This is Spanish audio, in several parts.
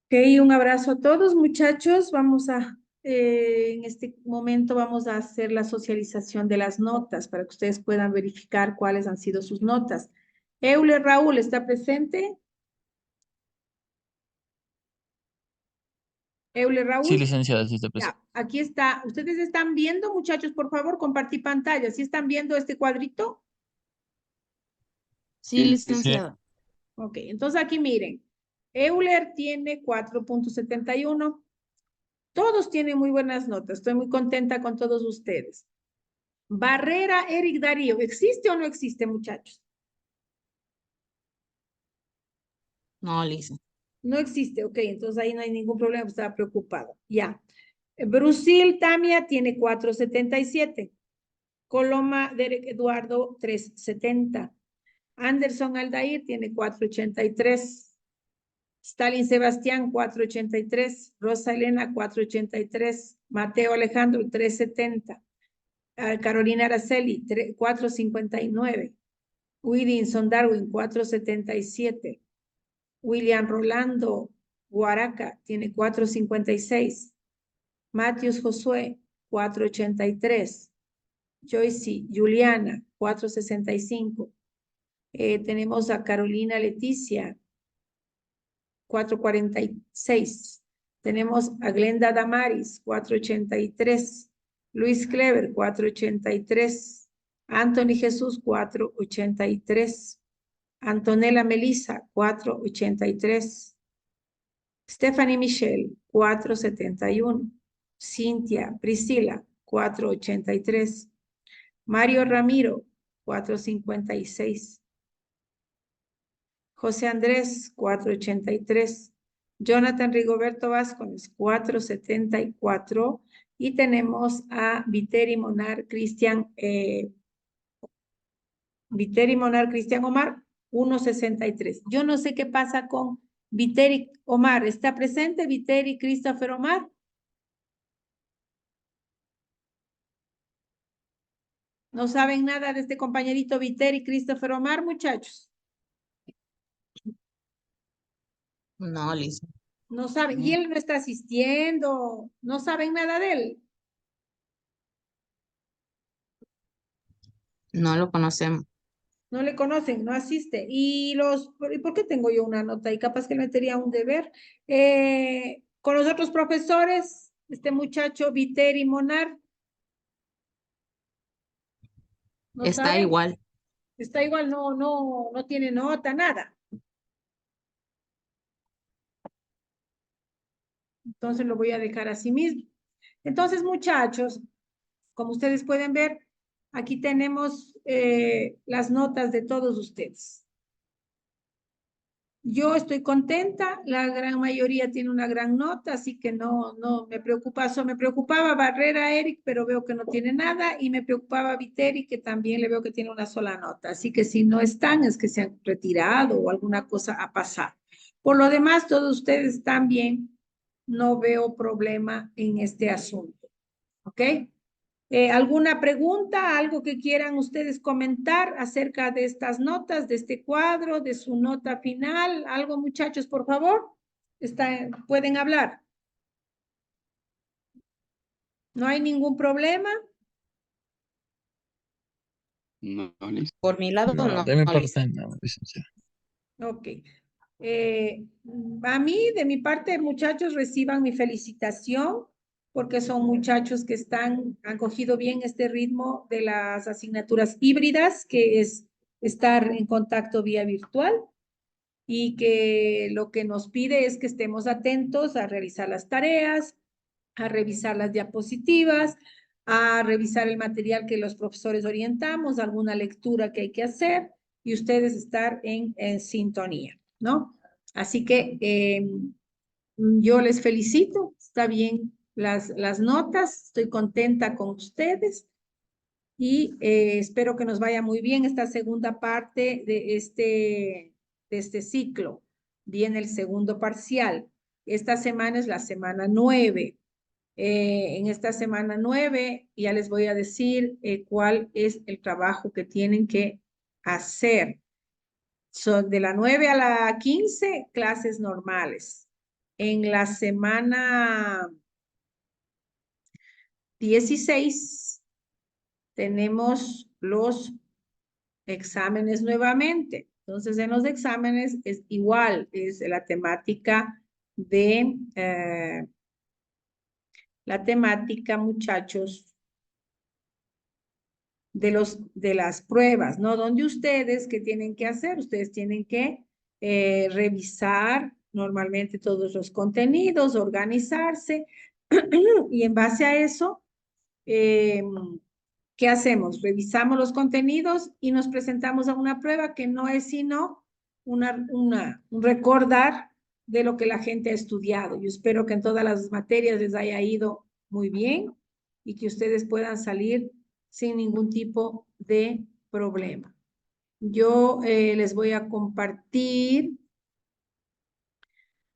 Ok, un abrazo a todos, muchachos. En este momento vamos a hacer la socialización de las notas para que ustedes puedan verificar cuáles han sido sus notas. Euler Raúl, ¿está presente? Euler Sí, Raúl, licenciada, sí está presente. ya, aquí está. ¿Ustedes están viendo, muchachos? Por favor, compartir pantalla. ¿Sí están viendo este cuadrito? Sí, Sí. licenciada. Ok, entonces aquí miren. Euler tiene 4.71. Todos tienen muy buenas notas. Estoy muy contenta con todos ustedes. Barrera, Eric Darío, ¿existe o no existe, muchachos? No, lice. No existe, ok, entonces ahí no hay ningún problema, estaba preocupado. Ya. Brusil Tamia tiene 4.77. Coloma Derek Eduardo 3.70. Anderson Aldair tiene 4.83. Stalin Sebastián 4.83. Rosa Elena 4.83. Mateo Alejandro 3.70. Carolina Araceli 4.59. Widinson Darwin 4.77. William Rolando Guaraca tiene 4.56. Matthews Josué 4.83. Joyce Juliana 4.65. Tenemos a Carolina Leticia 4.46. Tenemos a Glenda Damaris 4.83. Luis Clever 4.83. Anthony Jesús 4.83. Antonella Melissa 4.83. Stephanie Michelle 4.71. Cintia Priscila 4.83. Mario Ramiro 4.56. José Andrés 4.83. Jonathan Rigoberto Vázquez 4.74. Y tenemos a Viteri Monar Cristian Omar 1.63. Yo no sé qué pasa con Viteri Omar. ¿Está presente Viteri Christopher Omar? ¿No saben nada de este compañerito Viteri Christopher Omar, muchachos? No, lice. No saben. Y él no está asistiendo. No saben nada de él. No lo conocemos. No le conocen, no asiste. ¿Y por qué tengo yo una nota? Y capaz que le metería un deber. Con los otros profesores, este muchacho Viteri Monar, ¿no Está saben? igual. Está igual, no tiene nota, nada. Entonces lo voy a dejar así mismo. Entonces, muchachos, como ustedes pueden ver, aquí tenemos las notas de todos ustedes. Yo estoy contenta, la gran mayoría tiene una gran nota, así que no me preocupa. Me preocupaba Barrera Eric, pero veo que no tiene nada, y me preocupaba Viteri, que también le veo que tiene una sola nota. Así que si no están, es que se han retirado o alguna cosa ha pasado. Por lo demás, todos ustedes están bien, no veo problema en este asunto. ¿Ok? ¿Alguna pregunta, algo que quieran ustedes comentar acerca de estas notas, de este cuadro, de su nota final? ¿Algo, muchachos, por favor? ¿Pueden hablar? ¿No hay ningún problema? No, listo. Por mi lado, No, no, de mi no, lice. parte no, licenciada. Ok. A mí, de mi parte, muchachos, reciban mi felicitación porque son muchachos que han cogido bien este ritmo de las asignaturas híbridas, que es estar en contacto vía virtual, y que lo que nos pide es que estemos atentos a realizar las tareas, a revisar las diapositivas, a revisar el material que los profesores orientamos, alguna lectura que hay que hacer, y ustedes estar en sintonía, ¿no? Así que yo les felicito, está bien las notas, estoy contenta con ustedes, y espero que nos vaya muy bien esta segunda parte de este ciclo. Viene el segundo parcial. Esta semana es la semana 9. En esta semana 9 ya les voy a decir cuál es el trabajo que tienen que hacer. Son de la 9 a la 15, clases normales. En la semana 16 tenemos los exámenes nuevamente. Entonces, en los exámenes es igual, es la temática de, muchachos, de las pruebas, ¿no? Donde ustedes, ¿qué tienen que hacer? Ustedes tienen que revisar normalmente todos los contenidos, organizarse, y en base a eso, ¿qué hacemos? Revisamos los contenidos y nos presentamos a una prueba que no es sino un recordar de lo que la gente ha estudiado. Yo espero que en todas las materias les haya ido muy bien y que ustedes puedan salir sin ningún tipo de problema. Yo les voy a compartir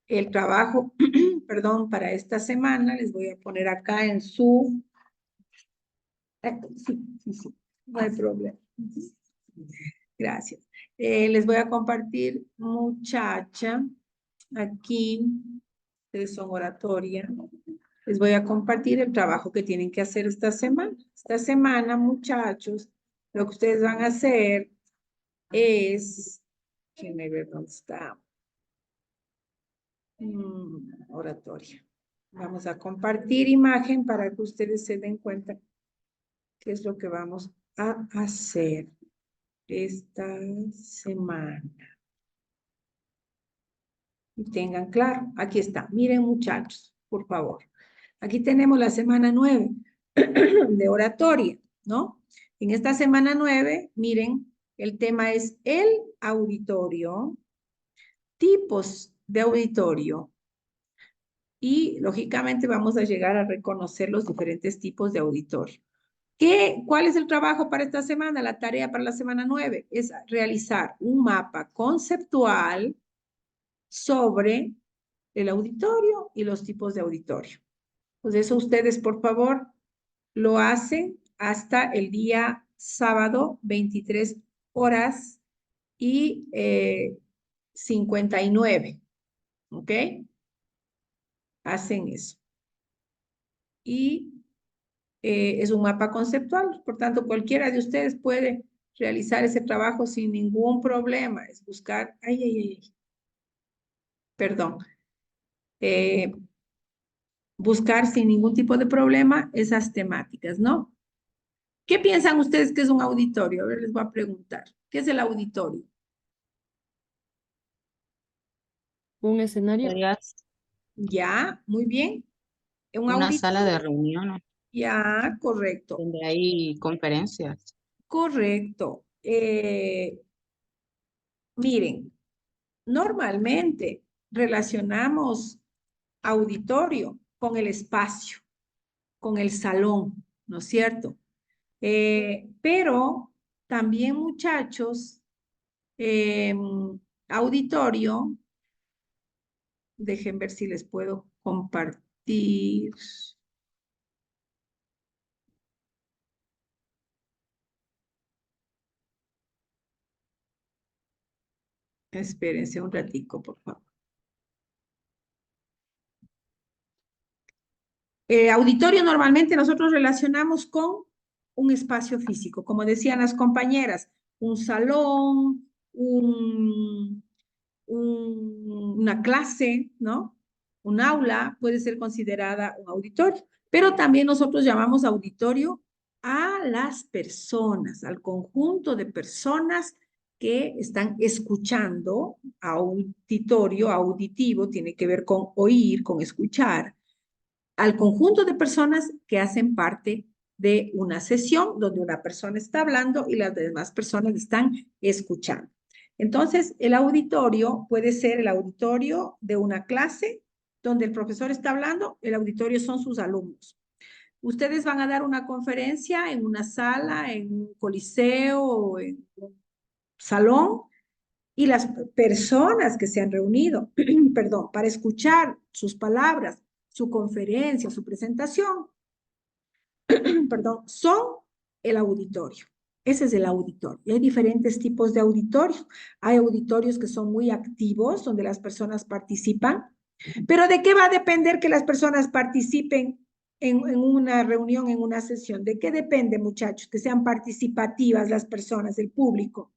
el trabajo, perdón, para esta semana. Les voy a poner acá en su... Sí, no hay problema. Gracias. Les voy a compartir, muchacha, aquí, ustedes son oratoria. Les voy a compartir el trabajo que tienen que hacer esta semana. Esta semana, muchachos, lo que ustedes van a hacer es, déjenme ver dónde está. Oratoria. Vamos a compartir imagen para que ustedes se den cuenta qué es lo que vamos a hacer esta semana. Y tengan claro, aquí está. Miren, muchachos, por favor. Aquí tenemos la semana 9 de oratoria, ¿no? En esta semana 9, miren, el tema es el auditorio, tipos de auditorio, y lógicamente vamos a llegar a reconocer los diferentes tipos de auditorio. ¿Cuál es el trabajo para esta semana? La tarea para la semana 9 es realizar un mapa conceptual sobre el auditorio y los tipos de auditorio. Pues eso ustedes, por favor, lo hacen hasta el día sábado, 23 horas y 59, ¿ok? Hacen eso. Y es un mapa conceptual, por tanto, cualquiera de ustedes puede realizar ese trabajo sin ningún problema. Es buscar, perdón, buscar sin ningún tipo de problema esas temáticas, ¿no? ¿Qué piensan ustedes que es un auditorio? A ver, les voy a preguntar. ¿Qué es el auditorio? Un escenario. Sería Ya, muy bien. Un una sala de auditorio. reuniones Ya, correcto. donde hay conferencias. Correcto. Miren, normalmente relacionamos auditorio con el espacio, con el salón, ¿no es cierto? Pero también, muchachos, auditorio, dejen ver si les puedo compartir. Espérense un ratico, por favor. Auditorio normalmente nosotros relacionamos con un espacio físico, como decían las compañeras, un salón, una clase, ¿no? Un aula puede ser considerada un auditorio, pero también nosotros llamamos auditorio a las personas, al conjunto de personas que están escuchando. Auditorio, auditivo, tiene que ver con oír, con escuchar, al conjunto de personas que hacen parte de una sesión donde una persona está hablando y las demás personas están escuchando. Entonces, el auditorio puede ser el auditorio de una clase donde el profesor está hablando, el auditorio son sus alumnos. Ustedes van a dar una conferencia en una sala, en un coliseo o en un salón, y las personas que se han reunido, perdón, para escuchar sus palabras, su conferencia, su presentación, perdón, son el auditorio. Ese es el auditorio. Y hay diferentes tipos de auditorios. Hay auditorios que son muy activos, donde las personas participan Pero ¿de qué va a depender que las personas participen en una reunión, en una sesión? ¿De qué depende, muchachos? Que sean participativas las personas, el público.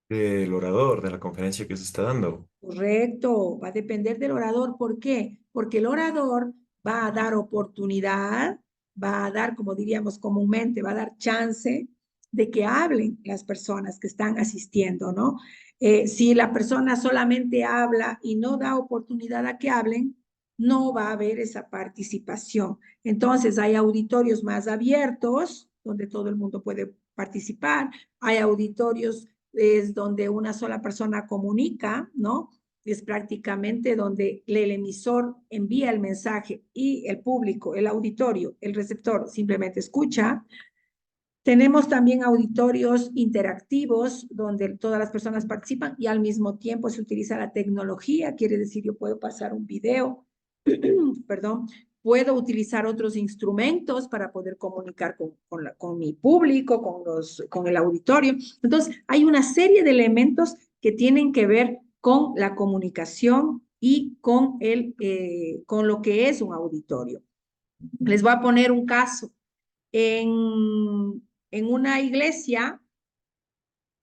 Del orador, de la conferencia que se está dando. Correcto, va a depender del orador. ¿Por qué? Porque el orador va a dar oportunidad, va a dar, como diríamos comúnmente, va a dar chance de que hablen las personas que están asistiendo, ¿no? Si la persona solamente habla y no da oportunidad a que hablen, no va a haber esa participación. Entonces, hay auditorios más abiertos, donde todo el mundo puede participar, hay auditorios es donde una sola persona comunica, ¿no? Es prácticamente donde el emisor envía el mensaje y el público, el auditorio, el receptor simplemente escucha. Tenemos también auditorios interactivos donde todas las personas participan y al mismo tiempo se utiliza la tecnología, quiere decir yo puedo pasar un video, perdón, puedo utilizar otros instrumentos para poder comunicar con mi público, con el auditorio. Entonces, hay una serie de elementos que tienen que ver con la comunicación y con lo que es un auditorio. Les voy a poner un caso. En una iglesia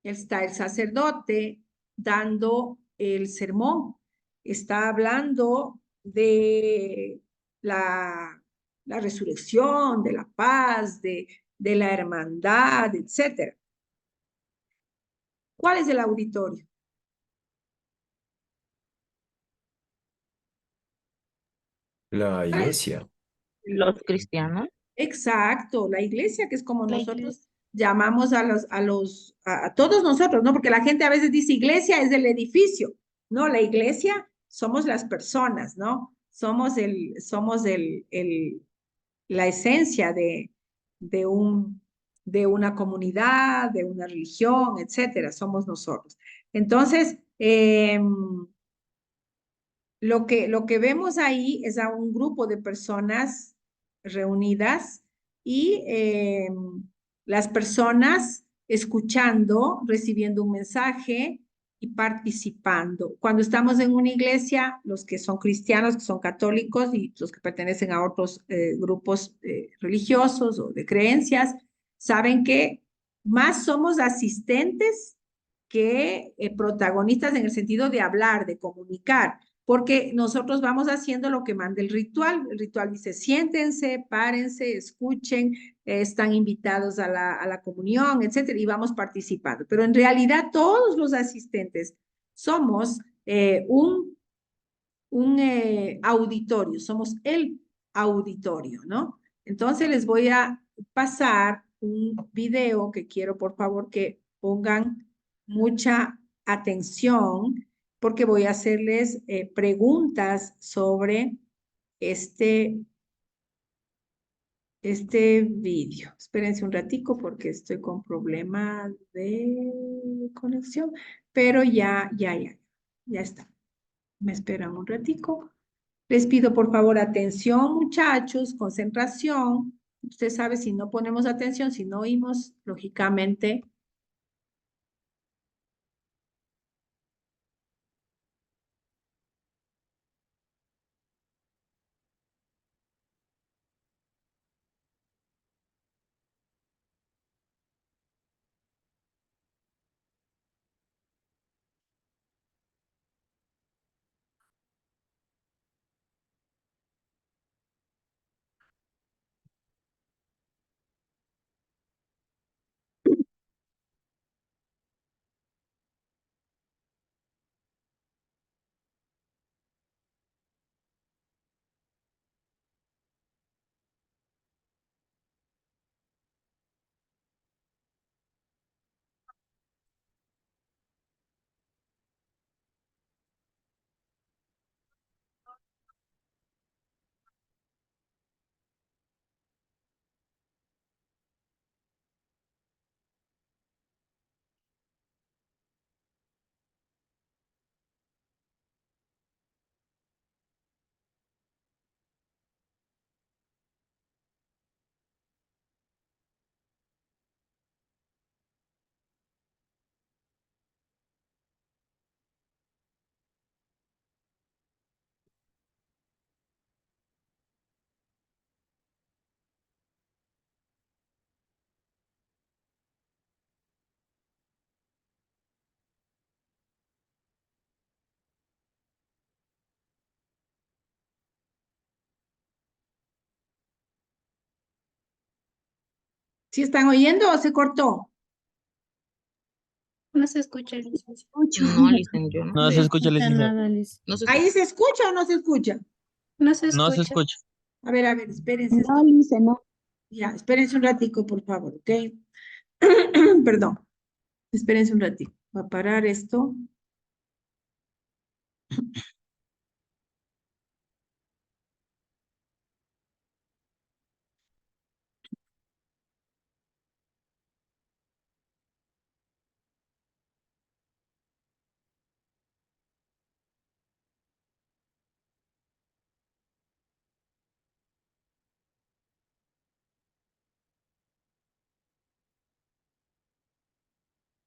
está el sacerdote dando el sermón, está hablando de la, la resurrección, de la paz, de la hermandad, etcétera. ¿Cuál es el auditorio? La iglesia. Los cristianos. Exacto, la iglesia, que es como La nosotros iglesia. llamamos a todos nosotros, ¿no? Porque la gente a veces dice iglesia es el edificio. No, la iglesia somos las personas, ¿no? Somos la esencia de un, de una comunidad, de una religión, etcétera, somos nosotros. Entonces, lo que vemos ahí es a un grupo de personas reunidas y las personas escuchando, recibiendo un mensaje y participando. Cuando estamos en una iglesia, los que son cristianos, que son católicos y los que pertenecen a otros grupos religiosos o de creencias, saben que más somos asistentes que protagonistas en el sentido de hablar, de comunicar porque nosotros vamos haciendo lo que manda el ritual. El ritual dice, siéntense, párense, escuchen, están invitados a la comunión, etcétera, y vamos participando. Pero en realidad todos los asistentes somos un auditorio, somos el auditorio, ¿no? Entonces les voy a pasar un video que quiero, por favor, que pongan mucha atención porque voy a hacerles preguntas sobre este, este vídeo. Espérense un ratico porque estoy con problema de conexión, pero ya está. Me esperan un ratico. Les pido por favor atención, muchachos, concentración. Usted sabe, si no ponemos atención, si no oímos, lógicamente. ¿Sí están oyendo o se cortó? No se escucha. No, listen, yo no. No se escucha nada, Liz. No se ¿Ahí se escucha o no se escucha? No se No se escucha. escucha. A ver, espérense. No, Lice, no. Ya, espérense un ratico, por favor, ¿ok? Perdón. Espérense un ratito. Voy a parar esto.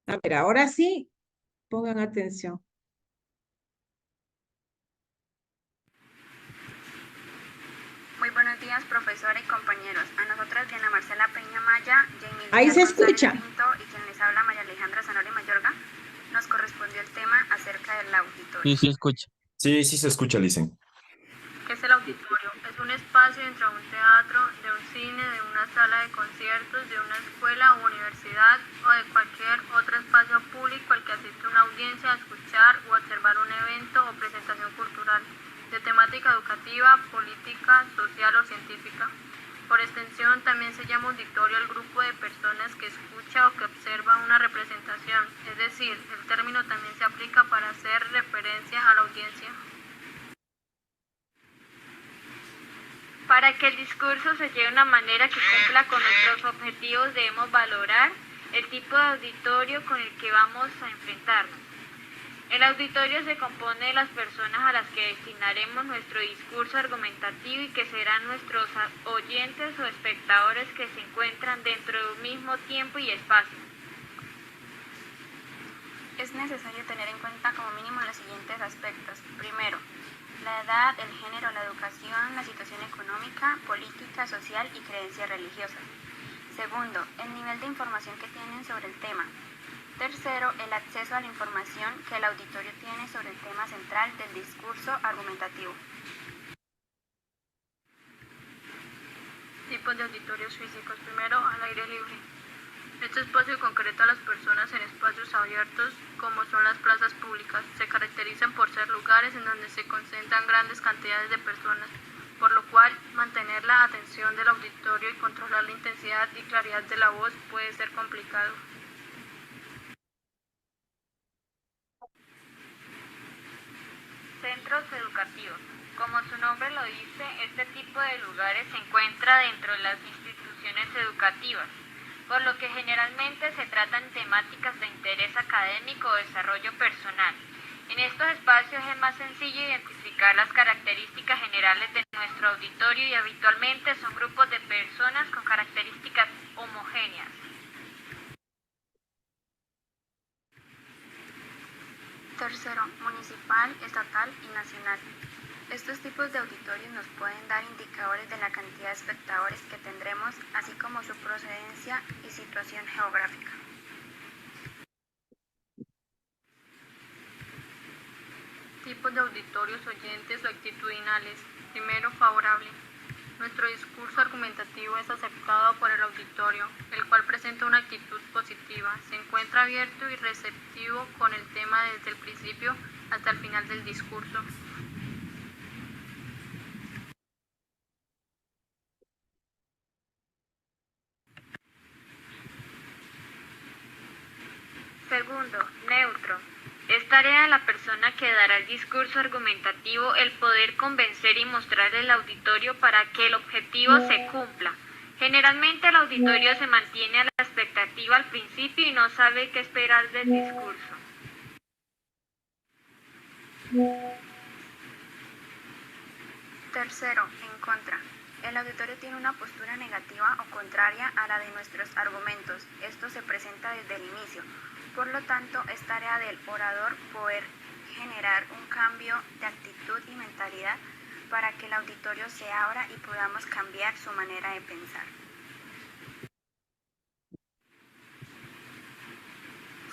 A ver, ahora sí, pongan atención. Muy buenos días, profesora y compañeros. A nosotras, Diana Marcela Peña Maya, Jamie Ahí se González escucha. Pinto y quien les habla, María Alejandra Zanori Mayorga, nos correspondió el tema acerca del auditorio. Sí, sí escucha. Sí, sí se escucha, Licen. ¿Qué es el auditorio? Es un espacio entre un teatro, de un cine, de una sala de conciertos, de una escuela u universidad o de cualquier otro espacio público al que asiste una audiencia a escuchar o observar un evento o presentación cultural de temática educativa, política, social o científica. Por extensión, también se llama auditorio al grupo de personas que escucha o que observa una representación, es decir, el término también se aplica para hacer referencia a la audiencia. Para que el discurso se lleve de una manera que cumpla con nuestros objetivos, debemos valorar el tipo de auditorio con el que vamos a enfrentarnos. El auditorio se compone de las personas a las que destinaremos nuestro discurso argumentativo y que serán nuestros oyentes o espectadores que se encuentran dentro de un mismo tiempo y espacio. Es necesario tener en cuenta como mínimo los siguientes aspectos. Primero, la edad, el género, la educación, la situación económica, política, social y creencias religiosas. Segundo, el nivel de información que tienen sobre el tema. Tercero, el acceso a la información que el auditorio tiene sobre el tema central del discurso argumentativo. Tipos de auditorios físicos. Primero, al aire libre. Este espacio concreta a las personas en espacios abiertos, como son las plazas públicas. Se caracterizan por ser lugares en donde se concentran grandes cantidades de personas, por lo cual mantener la atención del auditorio y controlar la intensidad y claridad de la voz puede ser complicado. Centros educativos. Como su nombre lo dice, este tipo de lugares se encuentra dentro de las instituciones educativas, por lo que generalmente se tratan temáticas de interés académico o desarrollo personal. En estos espacios es más sencillo identificar las características generales de nuestro auditorio y habitualmente son grupos de personas con características homogéneas. Tercero, municipal, estatal y nacional. Estos tipos de auditorios nos pueden dar indicadores de la cantidad de espectadores que tendremos, así como su procedencia y situación geográfica. Tipos de auditorios oyentes o actitudinales. Primero, favorable. Nuestro discurso argumentativo es aceptado por el auditorio, el cual presenta una actitud positiva. Se encuentra abierto y receptivo con el tema desde el principio hasta el final del discurso. Segundo, neutro. Es tarea de la persona que dará el discurso argumentativo el poder convencer y mostrarle al auditorio para que el objetivo se cumpla. Generalmente el auditorio se mantiene a la expectativa al principio y no sabe qué esperar del discurso. Tercero, en contra. El auditorio tiene una postura negativa o contraria a la de nuestros argumentos. Esto se presenta desde el inicio. Por lo tanto, es tarea del orador poder generar un cambio de actitud y mentalidad para que el auditorio se abra y podamos cambiar su manera de pensar.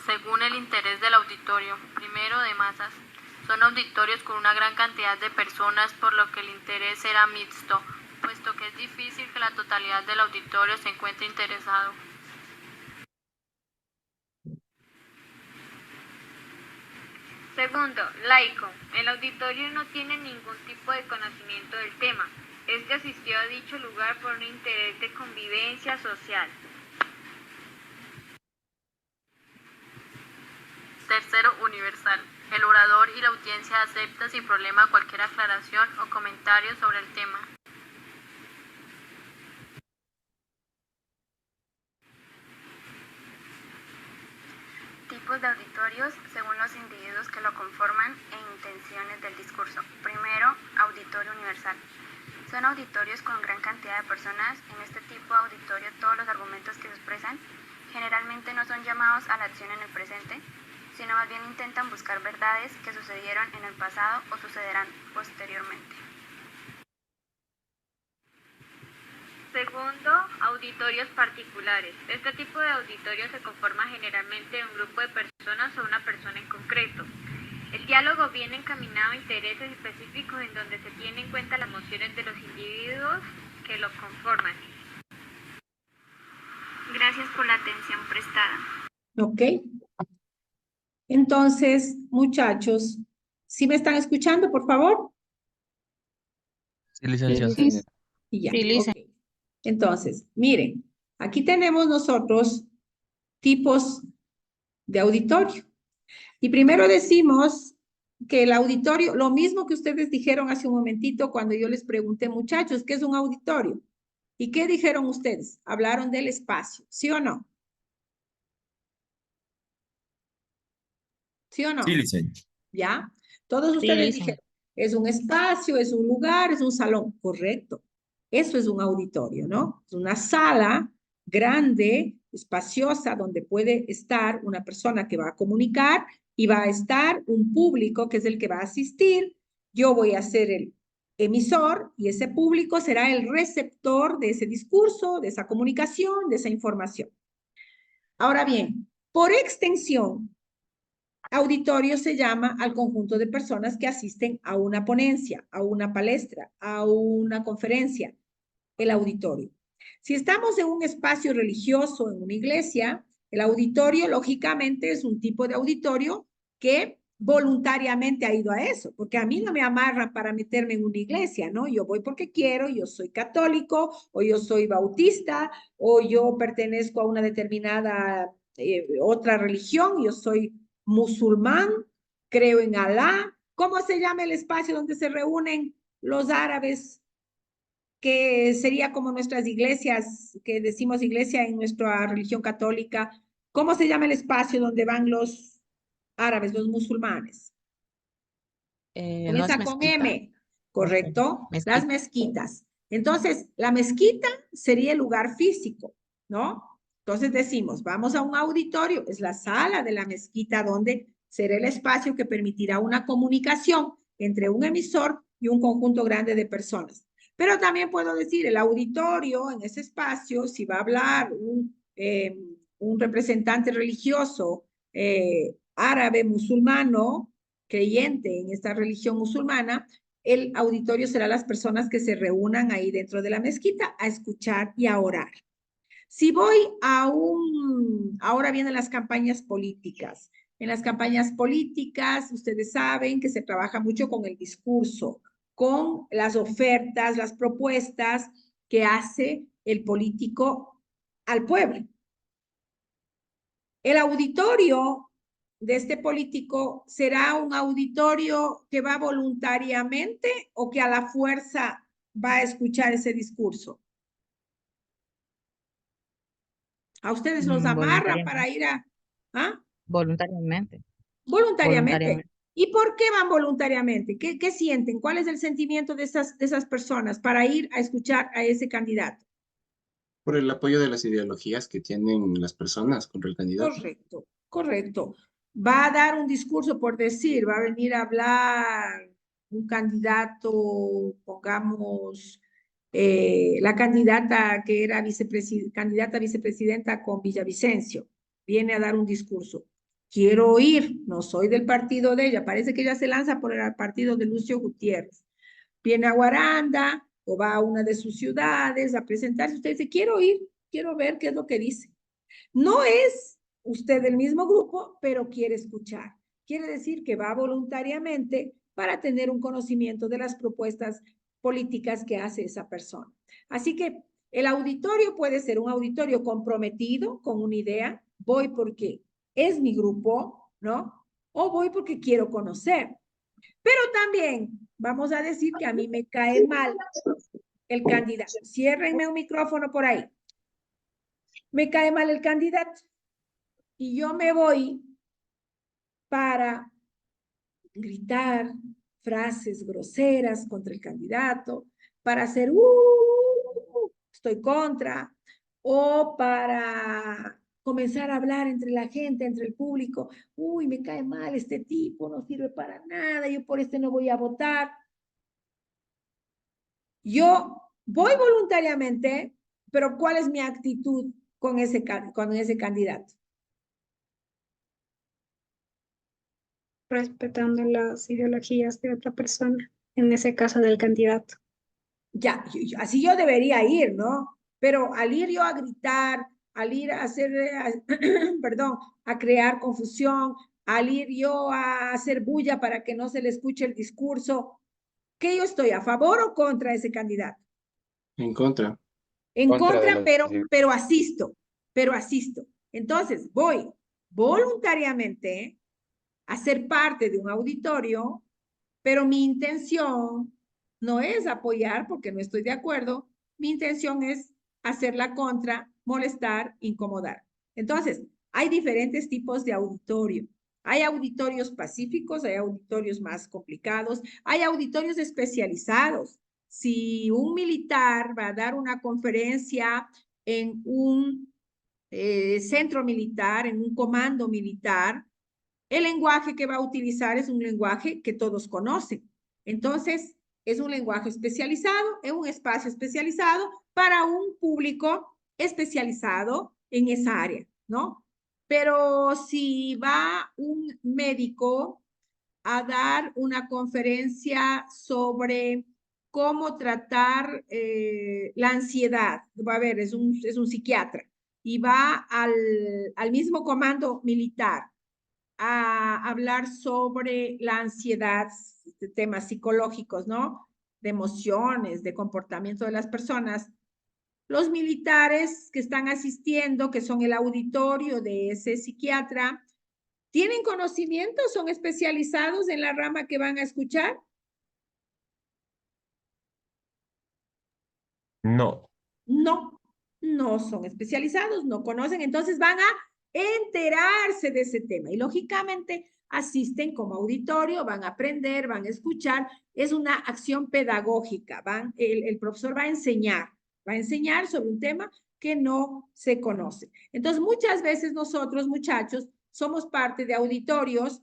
Según el interés del auditorio, primero de masas. Son auditorios con una gran cantidad de personas, por lo que el interés será mixto. puesto que es difícil que la totalidad del auditorio se encuentre interesado. Segundo, laico. El auditorio no tiene ningún tipo de conocimiento del tema. Este asistió a dicho lugar por un interés de convivencia social. Tercero, universal. El orador y la audiencia acepta sin problema cualquier aclaración o comentario sobre el tema. Tipos de auditorios según los individuos que lo conforman e intenciones del discurso. Primero, auditorio universal. Son auditorios con gran cantidad de personas. En este tipo de auditorio todos los argumentos que se expresan generalmente no son llamados a la acción en el presente, sino más bien intentan buscar verdades que sucedieron en el pasado o sucederán posteriormente. Segundo, auditorios particulares. Este tipo de auditorio se conforma generalmente de un grupo de personas o una persona en concreto. El diálogo viene encaminado a intereses específicos en donde se tienen en cuenta las emociones de los individuos que lo conforman. Gracias por la atención prestada. Ok. Entonces, muchachos, ¿sí me están escuchando, por favor? Sí, licenciada. Sí. Y ya. Sí, Lisa. Ok. Entonces, miren, aquí tenemos nosotros tipos de auditorio. Y primero decimos que el auditorio, lo mismo que ustedes dijeron hace un momentito cuando yo les pregunté, muchachos, ¿qué es un auditorio? ¿Y qué dijeron ustedes? Hablaron del espacio, ¿sí o no? ¿Sí o no? Sí, licenciada. ¿Ya? Todos Sí, ustedes Lisa. dijeron, es un espacio, es un lugar, es un salón. Correcto. Eso es un auditorio, ¿no? Es una sala grande, espaciosa, donde puede estar una persona que va a comunicar y va a estar un público que es el que va a asistir. Yo voy a ser el emisor y ese público será el receptor de ese discurso, de esa comunicación, de esa información. Ahora bien, por extensión, auditorio se llama al conjunto de personas que asisten a una ponencia, a una palestra, a una conferencia, el auditorio. Si estamos en un espacio religioso, en una iglesia, el auditorio lógicamente es un tipo de auditorio que voluntariamente ha ido a eso, porque a mí no me amarran para meterme en una iglesia, ¿no? Yo voy porque quiero, yo soy católico, o yo soy bautista, o yo pertenezco a una determinada otra religión, yo soy musulmán, creo en Alá. ¿Cómo se llama el espacio donde se reúnen los árabes, que sería como nuestras iglesias, que decimos iglesia en nuestra religión católica? ¿Cómo se llama el espacio donde van los árabes, los musulmanes? ¿No es Comienza con mezquita? M, ¿correcto? Mezquita. Las mezquitas. Entonces, la mezquita sería el lugar físico, ¿no? Entonces decimos, vamos a un auditorio, es la sala de la mezquita donde será el espacio que permitirá una comunicación entre un emisor y un conjunto grande de personas. Pero también puedo decir, el auditorio, en ese espacio, si va a hablar un representante religioso árabe, musulmano, creyente en esta religión musulmana, el auditorio será las personas que se reúnan ahí dentro de la mezquita a escuchar y a orar. Si voy ahora vienen las campañas políticas. En las campañas políticas, ustedes saben que se trabaja mucho con el discurso, con las ofertas, las propuestas que hace el político al pueblo. El auditorio de este político será un auditorio que va voluntariamente o que a la fuerza va a escuchar ese discurso. A ustedes los amarran para ir a... ¿Ah? Voluntariamente. Voluntariamente. ¿Y por qué van voluntariamente? ¿Qué sienten? ¿Cuál es el sentimiento de esas personas para ir a escuchar a ese candidato? Por el apoyo de las ideologías que tienen las personas contra el candidato. Correcto, correcto. Va a dar un discurso, por decir, va a venir a hablar un candidato, pongamos, la candidata que era candidata a vicepresidenta con Villavicencio, viene a dar un discurso. Quiero ir, no soy del partido de ella, parece que ella se lanza por el partido de Lucio Gutiérrez. Viene a Guaranda o va a una de sus ciudades a presentarse, usted dice, quiero ir, quiero ver qué es lo que dice. No es usted del mismo grupo, pero quiere escuchar. Quiere decir que va voluntariamente para tener un conocimiento de las propuestas políticas que hace esa persona. Así que el auditorio puede ser un auditorio comprometido con una idea, voy porque es mi grupo, ¿no? O voy porque quiero conocer. Pero también vamos a decir que a mí me cae mal el candidato. Ciérrenme un micrófono por ahí. Me cae mal el candidato y yo me voy para gritar frases groseras contra el candidato, para hacer, estoy contra, o para comenzar a hablar entre la gente, entre el público, uy, me cae mal este tipo, no sirve para nada, yo por este no voy a votar. Yo voy voluntariamente, pero ¿cuál es mi actitud con ese candidato? Respetando las ideologías de otra persona, en ese caso del candidato. Ya, así yo debería ir, ¿no? Pero al ir yo a gritar, al ir a hacer, perdón, a crear confusión, al ir yo a hacer bulla para que no se le escuche el discurso, ¿qué yo estoy, a favor o contra ese candidato? En contra. En contra, pero asisto. Entonces, voy voluntariamente a ser parte de un auditorio, pero mi intención no es apoyar porque no estoy de acuerdo, mi intención es hacer la contra, molestar, incomodar. Entonces, hay diferentes tipos de auditorio. Hay auditorios pacíficos, hay auditorios más complicados, hay auditorios especializados. Si un militar va a dar una conferencia en un centro militar, en un comando militar, el lenguaje que va a utilizar es un lenguaje que todos conocen. Entonces, es un lenguaje especializado, es un espacio especializado para un público especializado en esa área, ¿no? Pero si va un médico a dar una conferencia sobre cómo tratar la ansiedad, va a ver, es un psiquiatra, y va al mismo comando militar a hablar sobre la ansiedad, de temas psicológicos, ¿no? De emociones, de comportamiento de las personas. Los militares que están asistiendo, que son el auditorio de ese psiquiatra, ¿tienen conocimiento? ¿Son especializados en la rama que van a escuchar? No. No, no son especializados, no conocen, entonces van a enterarse de ese tema y lógicamente asisten como auditorio, van a aprender, van a escuchar, es una acción pedagógica, el profesor va a enseñar sobre un tema que no se conoce. Entonces, muchas veces nosotros, muchachos, somos parte de auditorios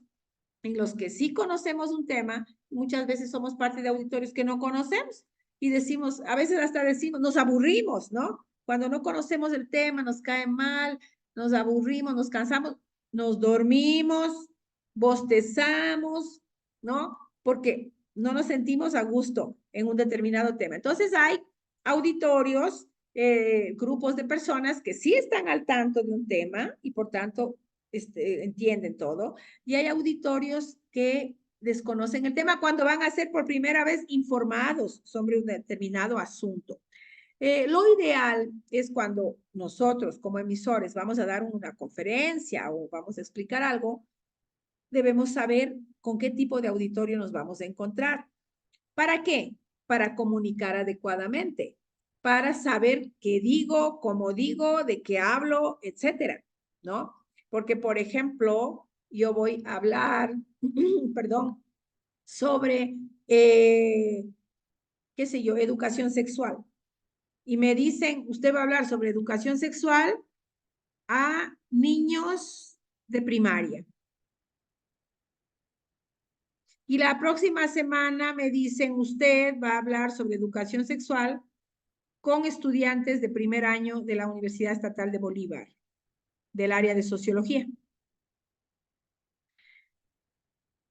en los que sí conocemos un tema, muchas veces somos parte de auditorios que no conocemos y decimos, a veces hasta decimos, nos aburrimos, ¿no? Cuando no conocemos el tema, nos cae mal, nos aburrimos, nos cansamos, nos dormimos, bostezamos, ¿no? Porque no nos sentimos a gusto en un determinado tema. Entonces hay auditorios, grupos de personas que sí están al tanto de un tema y por tanto entienden todo, y hay auditorios que desconocen el tema cuando van a ser por primera vez informados sobre un determinado asunto. Lo ideal es cuando nosotros como emisores vamos a dar una conferencia o vamos a explicar algo, debemos saber con qué tipo de auditorio nos vamos a encontrar. ¿Para qué? Para comunicar adecuadamente, para saber qué digo, cómo digo, de qué hablo, etcétera, ¿no? Porque, por ejemplo, yo voy a hablar, perdón, sobre, qué sé yo, educación sexual. Y me dicen, usted va a hablar sobre educación sexual a niños de primaria. Y la próxima semana me dicen, usted va a hablar sobre educación sexual con estudiantes de primer año de la Universidad Estatal de Bolívar, del área de sociología.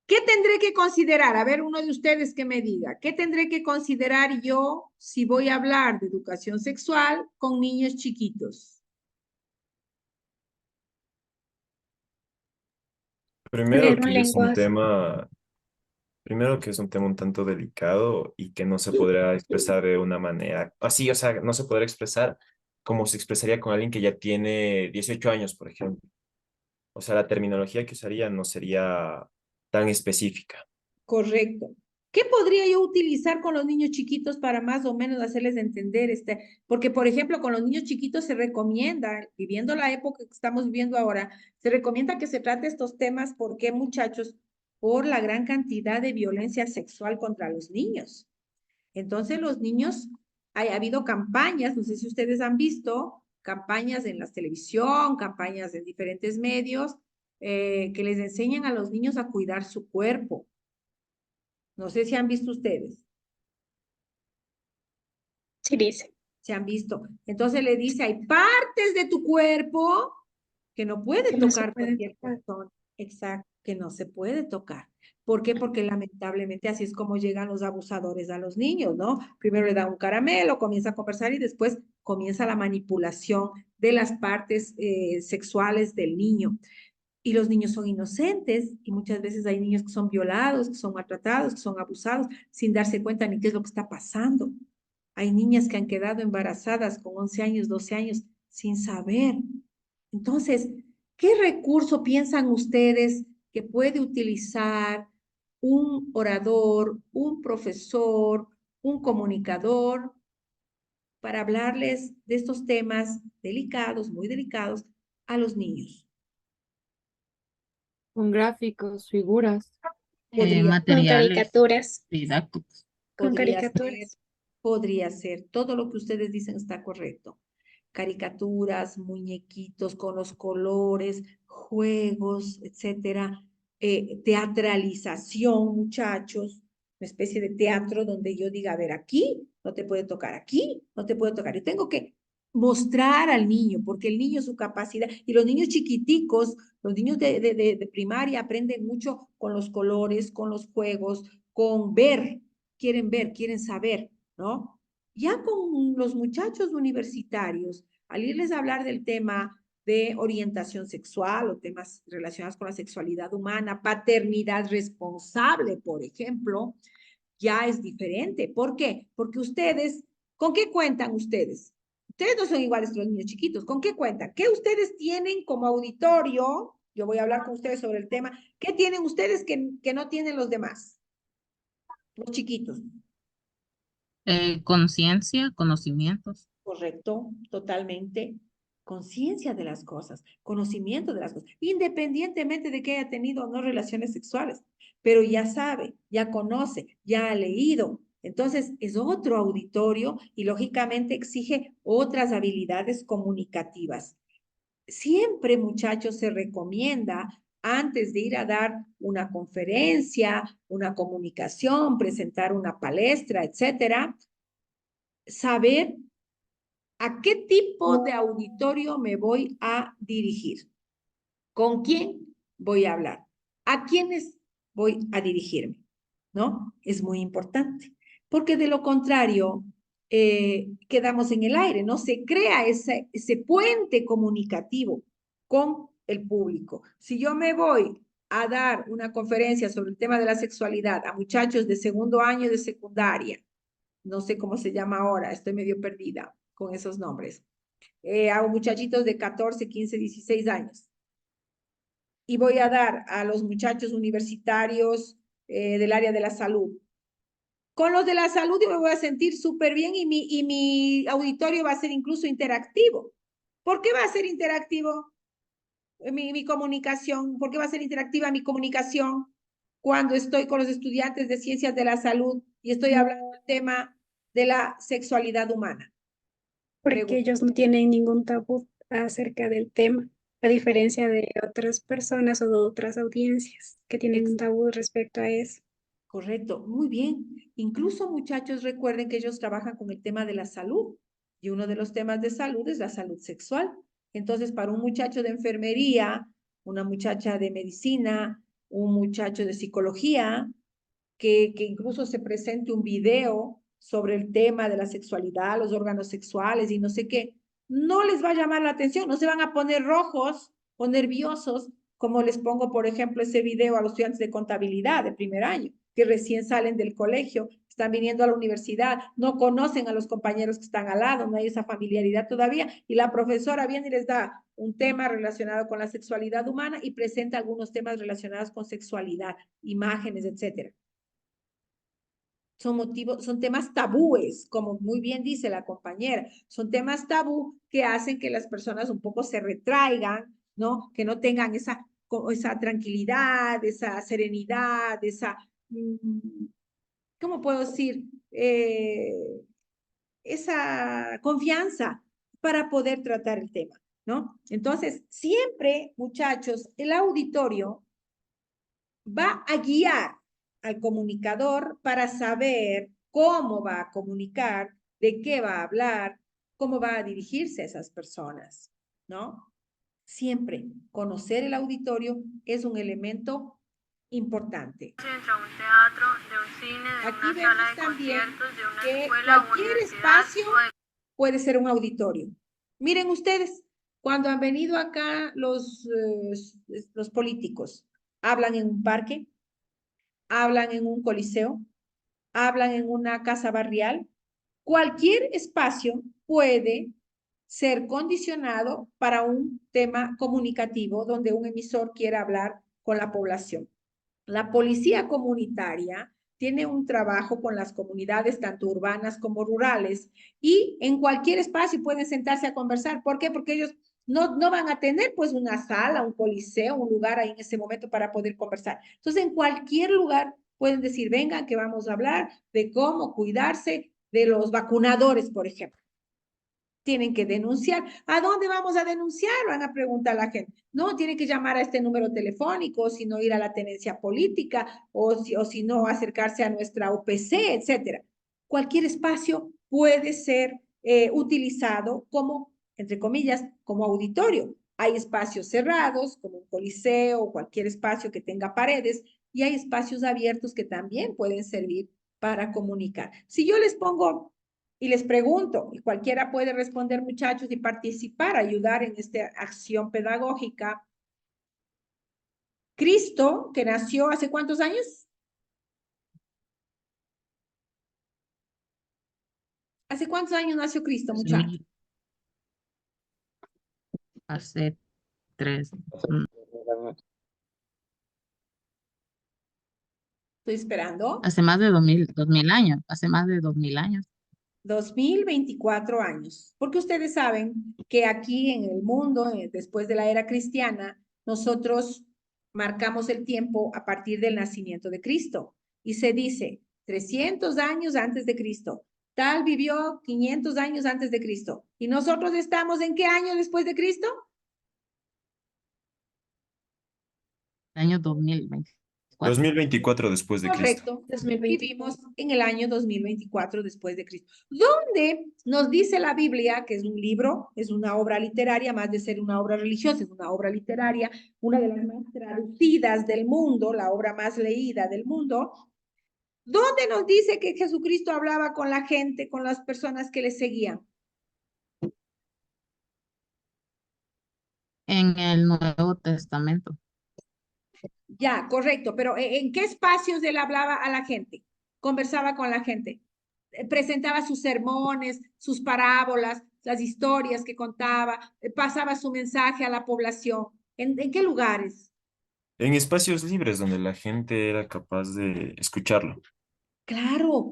¿Qué tendré tendré que considerar? A ver, uno de ustedes que me diga, ¿qué tendré que considerar yo si voy a hablar de educación sexual con niños chiquitos? Primero Un que es un lenguaje. tema, primero que es un tema un tanto delicado y que no se podrá expresar de una manera así, o sea, no se podrá expresar como se expresaría con alguien que ya tiene 18 años, por ejemplo. O sea, la terminología que usaría no sería tan específica. Correcto. ¿Qué podría yo utilizar con los niños chiquitos para más o menos hacerles entender Porque, por ejemplo, con los niños chiquitos se recomienda, viviendo la época que estamos viviendo ahora, se recomienda que se trate estos temas. ¿Por qué, muchachos? Por la gran cantidad de violencia sexual contra los niños. Entonces, los niños, ha habido campañas, no sé si ustedes han visto, campañas en la televisión, campañas en diferentes medios, que les enseñan a los niños a cuidar su cuerpo. No sé si han visto ustedes, Sí dice. se han visto. Entonces le dice, hay partes de tu cuerpo que no puede Que no se tocar pueden cualquier tocar. persona. Exacto, que no se puede tocar. ¿Por qué? Porque lamentablemente así es como llegan los abusadores a los niños, ¿no? Primero le da un caramelo, comienza a conversar y después comienza la manipulación de las partes sexuales del niño. Y los niños son inocentes y muchas veces hay niños que son violados, que son maltratados, que son abusados sin darse cuenta ni qué es lo que está pasando. Hay niñas que han quedado embarazadas con 11 años, 12 años sin saber. Entonces, ¿qué recurso piensan ustedes que puede utilizar un orador, un profesor, un comunicador para hablarles de estos temas delicados, muy delicados, a los niños? Con gráficos, figuras. Podría, Con Materiales caricaturas. didácticos. Con podría ser, caricaturas. podría ser. Todo lo que ustedes dicen está correcto. Caricaturas, muñequitos con los colores, juegos, etcétera. Teatralización, muchachos, una especie de teatro donde yo diga, a ver, aquí no te puede tocar, aquí no te puede tocar. Yo tengo que mostrar al niño, porque el niño, su capacidad, y los niños chiquiticos, los niños de primaria aprenden mucho con los colores, con los juegos, con ver, quieren saber, ¿no? Ya con los muchachos universitarios, al irles a hablar del tema de orientación sexual o temas relacionados con la sexualidad humana, paternidad responsable, por ejemplo, ya es diferente. ¿Por qué? Porque ustedes, ¿con qué cuentan ustedes? Ustedes no son iguales que los niños chiquitos. ¿Con qué cuentan? ¿Qué ustedes tienen como auditorio? Yo voy a hablar con ustedes sobre el tema. ¿Qué tienen ustedes que no tienen los demás? Los chiquitos. Conciencia, conocimientos. Correcto, totalmente. Conciencia de las cosas, conocimiento de las cosas, independientemente de que haya tenido o no relaciones sexuales, pero ya sabe, ya conoce, ya ha leído. Entonces es otro auditorio y lógicamente exige otras habilidades comunicativas. Siempre, muchachos, se recomienda antes de ir a dar una conferencia, una comunicación, presentar una palestra, etcétera, saber ¿a qué tipo de auditorio me voy a dirigir? ¿Con quién voy a hablar? ¿A quiénes voy a dirigirme? ¿No? Es muy importante, porque de lo contrario, quedamos en el aire, ¿no? Se crea ese puente comunicativo con el público. Si yo me voy a dar una conferencia sobre el tema de la sexualidad a muchachos de segundo año de secundaria, no sé cómo se llama ahora, estoy medio perdida con esos nombres, a muchachitos de 14, 15, 16 años. Y voy a dar a los muchachos universitarios del área de la salud. Con los de la salud yo me voy a sentir súper bien y mi auditorio va a ser incluso interactivo. ¿Por qué va a ser interactivo mi comunicación? ¿Por qué va a ser interactiva mi comunicación cuando estoy con los estudiantes de ciencias de la salud y estoy hablando del tema de la sexualidad humana? Porque ellos no tienen ningún tabú acerca del tema, a diferencia de otras personas o de otras audiencias que tienen un tabú respecto a eso. Correcto, muy bien. Incluso, muchachos, recuerden que ellos trabajan con el tema de la salud y uno de los temas de salud es la salud sexual. Entonces, para un muchacho de enfermería, una muchacha de medicina, un muchacho de psicología, que incluso se presente un video sobre el tema de la sexualidad, los órganos sexuales y no sé qué, no les va a llamar la atención, no se van a poner rojos o nerviosos, como les pongo, por ejemplo, ese video a los estudiantes de contabilidad de primer año, que recién salen del colegio, están viniendo a la universidad, no conocen a los compañeros que están al lado, no hay esa familiaridad todavía, y la profesora viene y les da un tema relacionado con la sexualidad humana y presenta algunos temas relacionados con sexualidad, imágenes, etcétera. Son temas tabúes, como muy bien dice la compañera, son temas tabú que hacen que las personas un poco se retraigan, ¿no? Que no tengan esa tranquilidad, esa serenidad, ¿cómo puedo decir? Esa confianza para poder tratar el tema, ¿no? Entonces, siempre, muchachos, el auditorio va a guiar al comunicador para saber cómo va a comunicar, de qué va a hablar, cómo va a dirigirse a esas personas, ¿no? Siempre conocer el auditorio es un elemento importante. Entre un teatro, de un cine, de Aquí una vemos sala de también conciertos, de una que escuela o cualquier universidad espacio o de puede ser un auditorio. Miren ustedes, cuando han venido acá los políticos, hablan en un parque, hablan en un coliseo, hablan en una casa barrial. Cualquier espacio puede ser condicionado para un tema comunicativo donde un emisor quiera hablar con la población. La policía comunitaria tiene un trabajo con las comunidades tanto urbanas como rurales y en cualquier espacio pueden sentarse a conversar. ¿Por qué? Porque ellos no van a tener pues una sala, un coliseo, un lugar ahí en ese momento para poder conversar. Entonces, en cualquier lugar pueden decir, vengan que vamos a hablar de cómo cuidarse de los vacunadores, por ejemplo. Tienen que denunciar. ¿A dónde vamos a denunciar? Van a preguntar a la gente. No, tienen que llamar a este número telefónico, o si no ir a la tenencia política, o si no acercarse a nuestra UPC, etcétera. Cualquier espacio puede ser utilizado como, entre comillas, como auditorio. Hay espacios cerrados, como un coliseo o cualquier espacio que tenga paredes, y hay espacios abiertos que también pueden servir para comunicar. Si yo les pongo y les pregunto, y cualquiera puede responder, muchachos, y participar, ayudar en esta acción pedagógica. Cristo, que nació ¿hace cuántos años? ¿Hace cuántos años nació Cristo, muchachos? Hace 3. Estoy esperando. Hace más de 2000 años. Hace más de 2000 años. 2024 años. Porque ustedes saben que aquí en el mundo, después de la era cristiana, nosotros marcamos el tiempo a partir del nacimiento de Cristo. Y se dice 300 años antes de Cristo. Tal vivió 500 años antes de Cristo. ¿Y nosotros estamos en qué año después de Cristo? Año 2024. 2024 después de Cristo. Correcto. Vivimos en el año 2024 después de Cristo. Donde nos dice la Biblia, que es un libro, es una obra literaria, más de ser una obra religiosa, es una obra literaria, una de las más traducidas del mundo, la obra más leída del mundo, donde nos dice que Jesucristo hablaba con la gente, con las personas que le seguían. En el Nuevo Testamento. Ya, correcto, pero ¿en qué espacios él hablaba a la gente? Conversaba con la gente, presentaba sus sermones, sus parábolas, las historias que contaba, pasaba su mensaje a la población. ¿En qué lugares? En espacios libres donde la gente era capaz de escucharlo. Claro,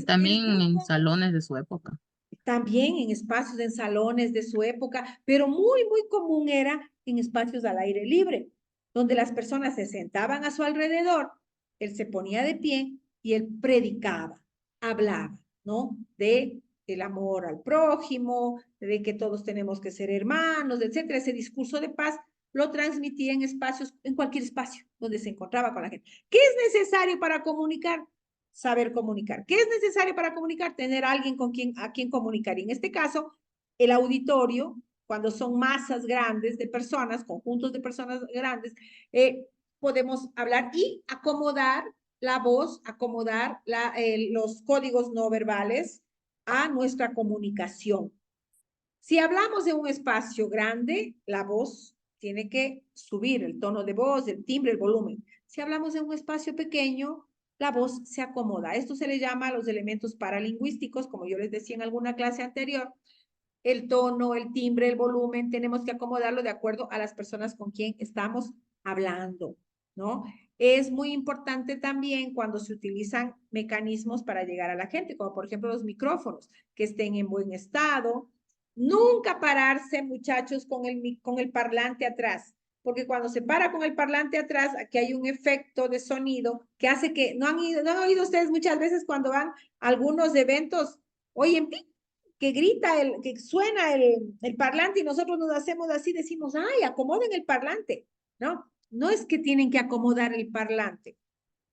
También muy en común. salones de su época. También en espacios, en salones de su época, pero muy común era en espacios al aire libre, donde las personas se sentaban a su alrededor, él se ponía de pie y él predicaba, hablaba, ¿no? De el amor al prójimo, de que todos tenemos que ser hermanos, etcétera. Ese discurso de paz lo transmitía en espacios, en cualquier espacio donde se encontraba con la gente. ¿Qué es necesario para comunicar? Saber comunicar. ¿Qué es necesario para comunicar? Tener a alguien a quien comunicar. Y en este caso, el auditorio, cuando son masas grandes de personas, conjuntos de personas grandes, podemos hablar y acomodar la voz, acomodar los códigos no verbales a nuestra comunicación. Si hablamos de un espacio grande, la voz tiene que subir el tono de voz, el timbre, el volumen. Si hablamos de un espacio pequeño, la voz se acomoda. Esto se le llama los elementos paralingüísticos, como yo les decía en alguna clase anterior. El tono, el timbre, el volumen, tenemos que acomodarlo de acuerdo a las personas con quien estamos hablando, ¿no? Es muy importante también cuando se utilizan mecanismos para llegar a la gente, como por ejemplo los micrófonos, que estén en buen estado. Nunca pararse, muchachos, con el parlante atrás, porque cuando se para con el parlante atrás, aquí hay un efecto de sonido que hace que, ¿no han oído ustedes muchas veces cuando van a algunos eventos, oyen, que grita, que suena el parlante y nosotros nos hacemos así, decimos, ay, acomoden el parlante, ¿no? No es que tienen que acomodar el parlante.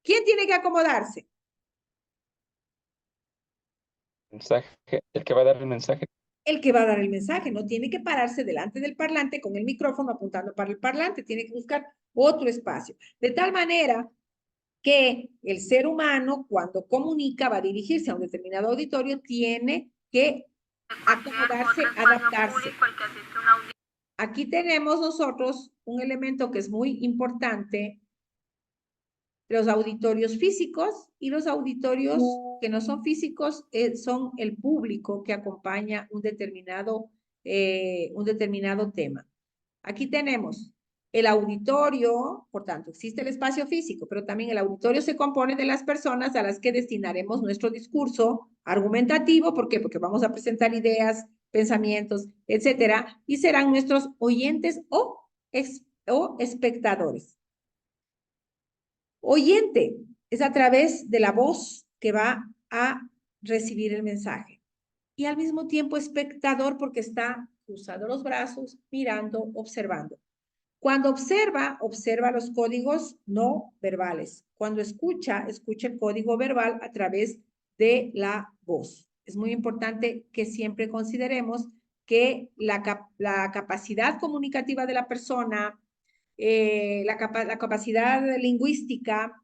¿Quién tiene que acomodarse? Mensaje, el que va a dar el mensaje. El que va a dar el mensaje, no tiene que pararse delante del parlante con el micrófono apuntando para el parlante, tiene que buscar otro espacio. De tal manera que el ser humano, cuando comunica, va a dirigirse a un determinado auditorio, tiene que acomodarse, adaptarse. Aquí tenemos nosotros un elemento que es muy importante, los auditorios físicos y los auditorios que no son físicos son el público que acompaña un determinado tema. Aquí tenemos el auditorio, por tanto, existe el espacio físico, pero también el auditorio se compone de las personas a las que destinaremos nuestro discurso argumentativo. ¿Por qué? Porque vamos a presentar ideas, pensamientos, etcétera, y serán nuestros oyentes o espectadores. Oyente es a través de la voz que va a recibir el mensaje. Y al mismo tiempo espectador porque está cruzando los brazos, mirando, observando. Cuando observa los códigos no verbales. Cuando escucha el código verbal a través de la voz. Es muy importante que siempre consideremos que la capacidad comunicativa de la persona, la capacidad lingüística,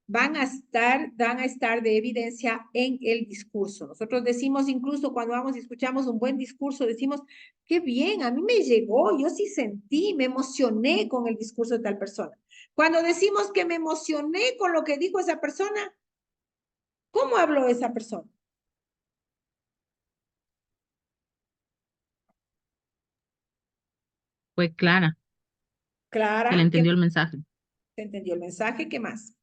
van a estar de evidencia en el discurso. Nosotros decimos incluso cuando vamos y escuchamos un buen discurso, decimos, qué bien, a mí me llegó, yo sí sentí, me emocioné con el discurso de tal persona. Cuando decimos que me emocioné con lo que dijo esa persona, ¿cómo habló esa persona? Fue clara, Clara. que le entendió el mensaje. Se entendió el mensaje, ¿qué más?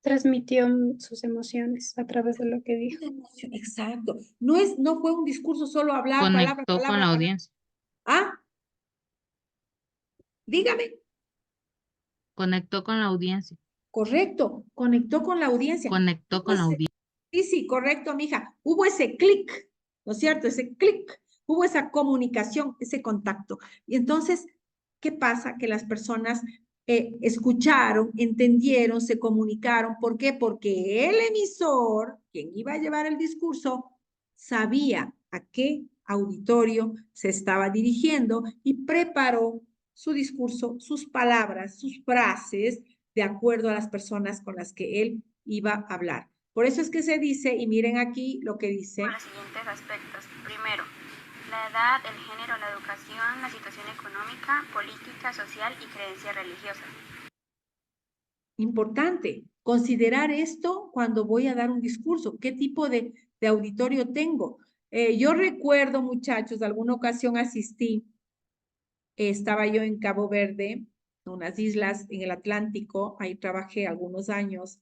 Transmitió sus emociones a través de lo que dijo. Exacto. No fue un discurso solo hablar, Conectó con la audiencia. ¿Ah? Dígame. Conectó con la audiencia. Correcto, conectó con la audiencia. Conectó con la audiencia. Sí, correcto, mija. Hubo ese clic, ¿no es cierto? Ese clic, hubo esa comunicación, ese contacto. Y entonces, ¿qué pasa? Que las personas escucharon, entendieron, se comunicaron. ¿Por qué? Porque el emisor, quien iba a llevar el discurso, sabía a qué auditorio se estaba dirigiendo y preparó su discurso, sus palabras, sus frases, de acuerdo a las personas con las que él iba a hablar. Por eso es que se dice, y miren aquí lo que dice. Los siguientes aspectos. Primero, la edad, el género, la educación, la situación económica, política, social y creencia religiosa. Importante, considerar esto cuando voy a dar un discurso. ¿Qué tipo de auditorio tengo? Yo recuerdo, muchachos, alguna ocasión asistí, estaba yo en Cabo Verde, unas islas en el Atlántico, ahí trabajé algunos años.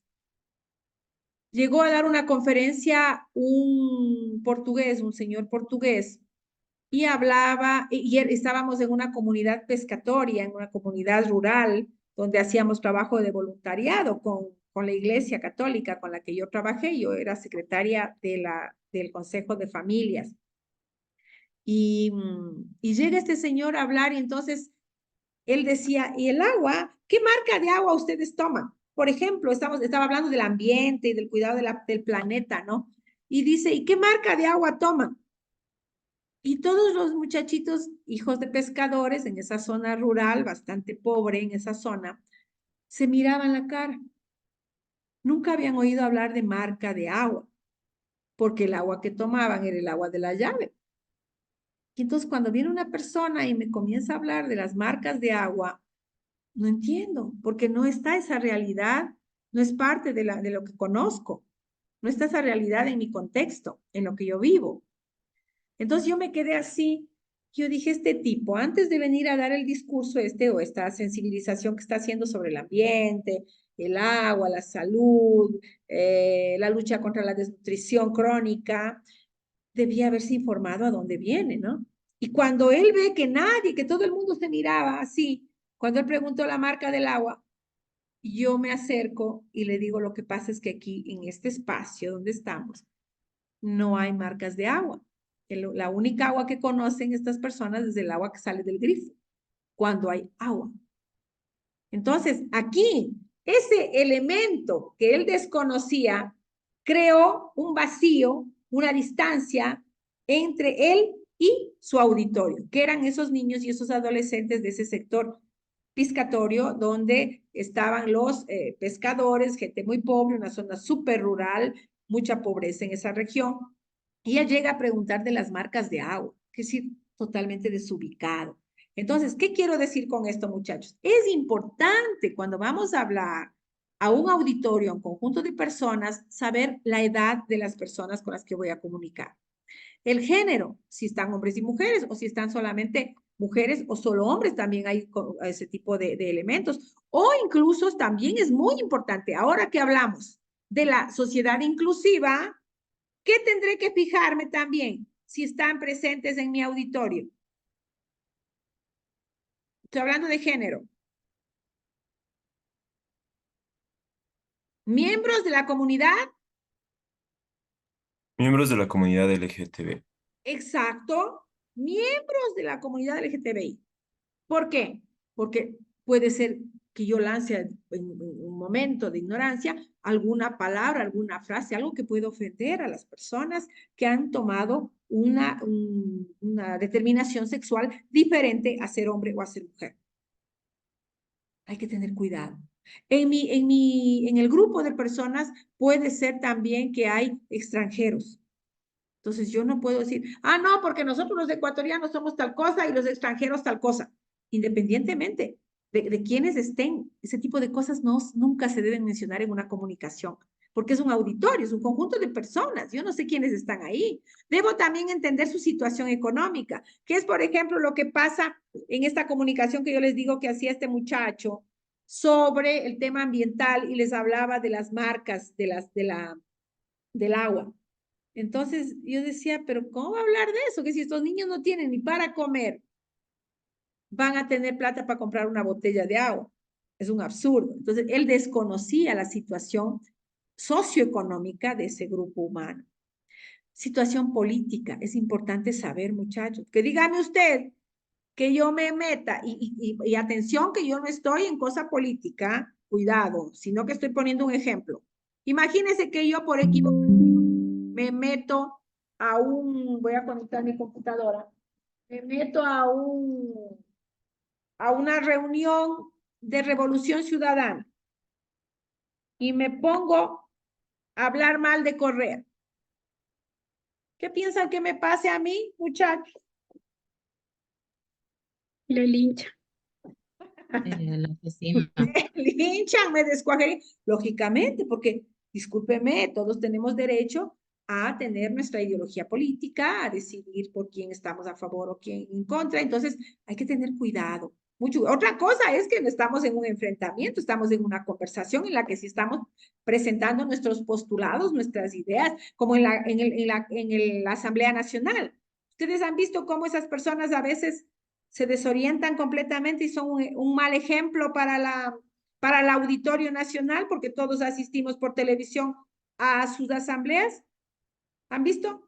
Llegó a dar una conferencia un portugués, un señor portugués, y hablaba, y estábamos en una comunidad pescatoria, en una comunidad rural, donde hacíamos trabajo de voluntariado con la Iglesia Católica con la que yo trabajé. Yo era secretaria del Consejo de Familias. Y llega este señor a hablar y entonces él decía, ¿y el agua? ¿Qué marca de agua ustedes toman? Por ejemplo, estaba hablando del ambiente y del cuidado del planeta, ¿no? Y dice, ¿y qué marca de agua toman? Y todos los muchachitos, hijos de pescadores en esa zona rural, bastante pobre en esa zona, se miraban la cara. Nunca habían oído hablar de marca de agua, porque el agua que tomaban era el agua de la llave. Y entonces cuando viene una persona y me comienza a hablar de las marcas de agua, no entiendo, porque no está esa realidad, no es parte de lo que conozco, no está esa realidad en mi contexto, en lo que yo vivo. Entonces yo me quedé así, yo dije, este tipo, antes de venir a dar el discurso o esta sensibilización que está haciendo sobre el ambiente, el agua, la salud, la lucha contra la desnutrición crónica, debía haberse informado a dónde viene, ¿no? Y cuando él ve que nadie, que todo el mundo se miraba así, cuando él preguntó la marca del agua, yo me acerco y le digo, lo que pasa es que aquí, en este espacio donde estamos, no hay marcas de agua. La única agua que conocen estas personas es el agua que sale del grifo, cuando hay agua. Entonces, aquí, ese elemento que él desconocía, creó un vacío, una distancia entre él y su auditorio, que eran esos niños y esos adolescentes de ese sector piscatorio, donde estaban los pescadores, gente muy pobre, una zona súper rural, mucha pobreza en esa región. Y él llega a preguntar de las marcas de agua, que es decir, totalmente desubicado. Entonces, ¿qué quiero decir con esto, muchachos? Es importante cuando vamos a hablar a un auditorio, a un conjunto de personas, saber la edad de las personas con las que voy a comunicar. El género, si están hombres y mujeres o si están solamente mujeres o solo hombres, también hay ese tipo de elementos. O incluso también es muy importante, ahora que hablamos de la sociedad inclusiva, ¿qué tendré que fijarme también si están presentes en mi auditorio? Estoy hablando de género. Miembros de la comunidad. Miembros de la comunidad LGTB. Exacto. Miembros de la comunidad LGTBI. ¿Por qué? Porque puede ser que yo lance en un momento de ignorancia alguna palabra, alguna frase, algo que pueda ofender a las personas que han tomado una determinación sexual diferente a ser hombre o a ser mujer. Hay que tener cuidado. En el grupo de personas puede ser también que hay extranjeros. Entonces yo no puedo decir, no, porque nosotros los ecuatorianos somos tal cosa y los extranjeros tal cosa. Independientemente de quienes estén, ese tipo de cosas nunca se deben mencionar en una comunicación, porque es un auditorio, es un conjunto de personas. Yo no sé quiénes están ahí. Debo también entender su situación económica, que es, por ejemplo, lo que pasa en esta comunicación que yo les digo que hacía este muchacho sobre el tema ambiental y les hablaba de las marcas del agua. Entonces yo decía, pero ¿cómo va a hablar de eso? Que si estos niños no tienen ni para comer, van a tener plata para comprar una botella de agua. Es un absurdo. Entonces él desconocía la situación socioeconómica de ese grupo humano. Situación política, es importante saber, muchachos, que dígame usted que yo me meta, y atención que yo no estoy en cosa política, cuidado, sino que estoy poniendo un ejemplo. Imagínense que yo por equivocación me meto voy a conectar mi computadora, me meto a una reunión de Revolución Ciudadana y me pongo a hablar mal de Correa. ¿Qué piensan que me pase a mí, muchachos? Le lincha. La oficina. Me linchan, me descuajerían. Lógicamente, porque, discúlpeme, todos tenemos derecho a tener nuestra ideología política, a decidir por quién estamos a favor o quién en contra. Entonces, hay que tener cuidado. Mucho. Otra cosa es que no estamos en un enfrentamiento, estamos en una conversación en la que sí estamos presentando nuestros postulados, nuestras ideas, como en la Asamblea Nacional. Ustedes han visto cómo esas personas a veces se desorientan completamente y son un mal ejemplo para el Auditorio Nacional, porque todos asistimos por televisión a sus asambleas. ¿Han visto?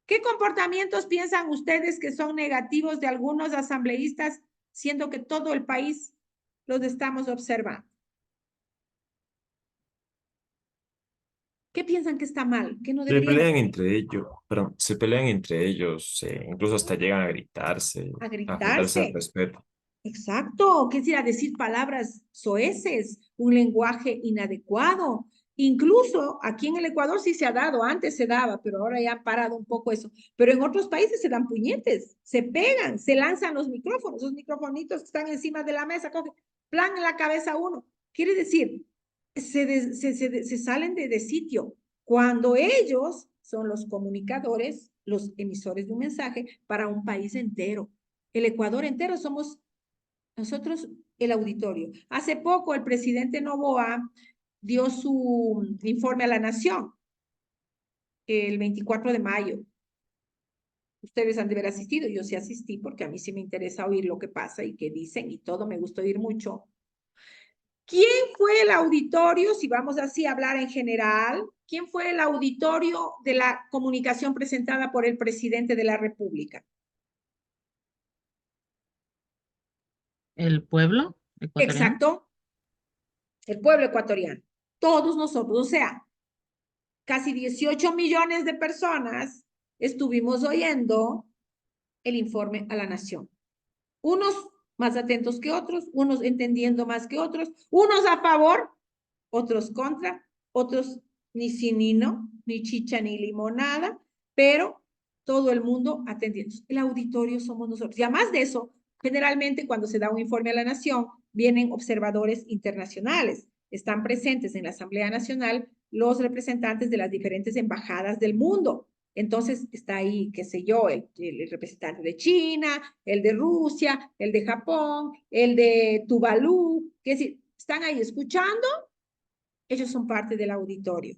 ¿Qué comportamientos piensan ustedes que son negativos de algunos asambleístas, siendo que todo el país los estamos observando? ¿Qué piensan que está mal? ¿Qué no Se deberían pelean entre ellos, perdón, se pelean entre ellos, incluso hasta llegan a gritarse, a a faltarse el gritarse? respeto. Exacto, ¿qué decir? A decir palabras soeces, un lenguaje inadecuado. Incluso aquí en el Ecuador sí se ha dado, antes se daba, pero ahora ya ha parado un poco eso. Pero en otros países se dan puñetes, se pegan, se lanzan los micrófonos, esos microfonitos que están encima de la mesa, coge, plan en la cabeza a uno. Quiere decir, se salen de sitio cuando ellos son los comunicadores, los emisores de un mensaje para un país entero. El Ecuador entero somos nosotros, el auditorio. Hace poco el presidente Noboa dio su informe a la Nación, el 24 de mayo. Ustedes han de haber asistido, yo sí asistí porque a mí sí me interesa oír lo que pasa y qué dicen y todo, me gusta oír mucho. ¿Quién fue el auditorio, si vamos así a hablar en general, quién fue el auditorio de la comunicación presentada por el presidente de la República? ¿El pueblo ecuatoriano? Exacto, el pueblo ecuatoriano, todos nosotros, o sea, casi 18 millones de personas estuvimos oyendo el informe a la nación. Unos más atentos que otros, unos entendiendo más que otros, unos a favor, otros contra, otros ni sí ni no, ni chicha ni limonada, pero todo el mundo atendiendo. El auditorio somos nosotros. Y además de eso, generalmente cuando se da un informe a la nación, vienen observadores internacionales. Están presentes en la Asamblea Nacional los representantes de las diferentes embajadas del mundo. Entonces está ahí, qué sé yo, el representante de China, el de Rusia, el de Japón, el de Tuvalu, que es decir, están ahí escuchando, ellos son parte del auditorio.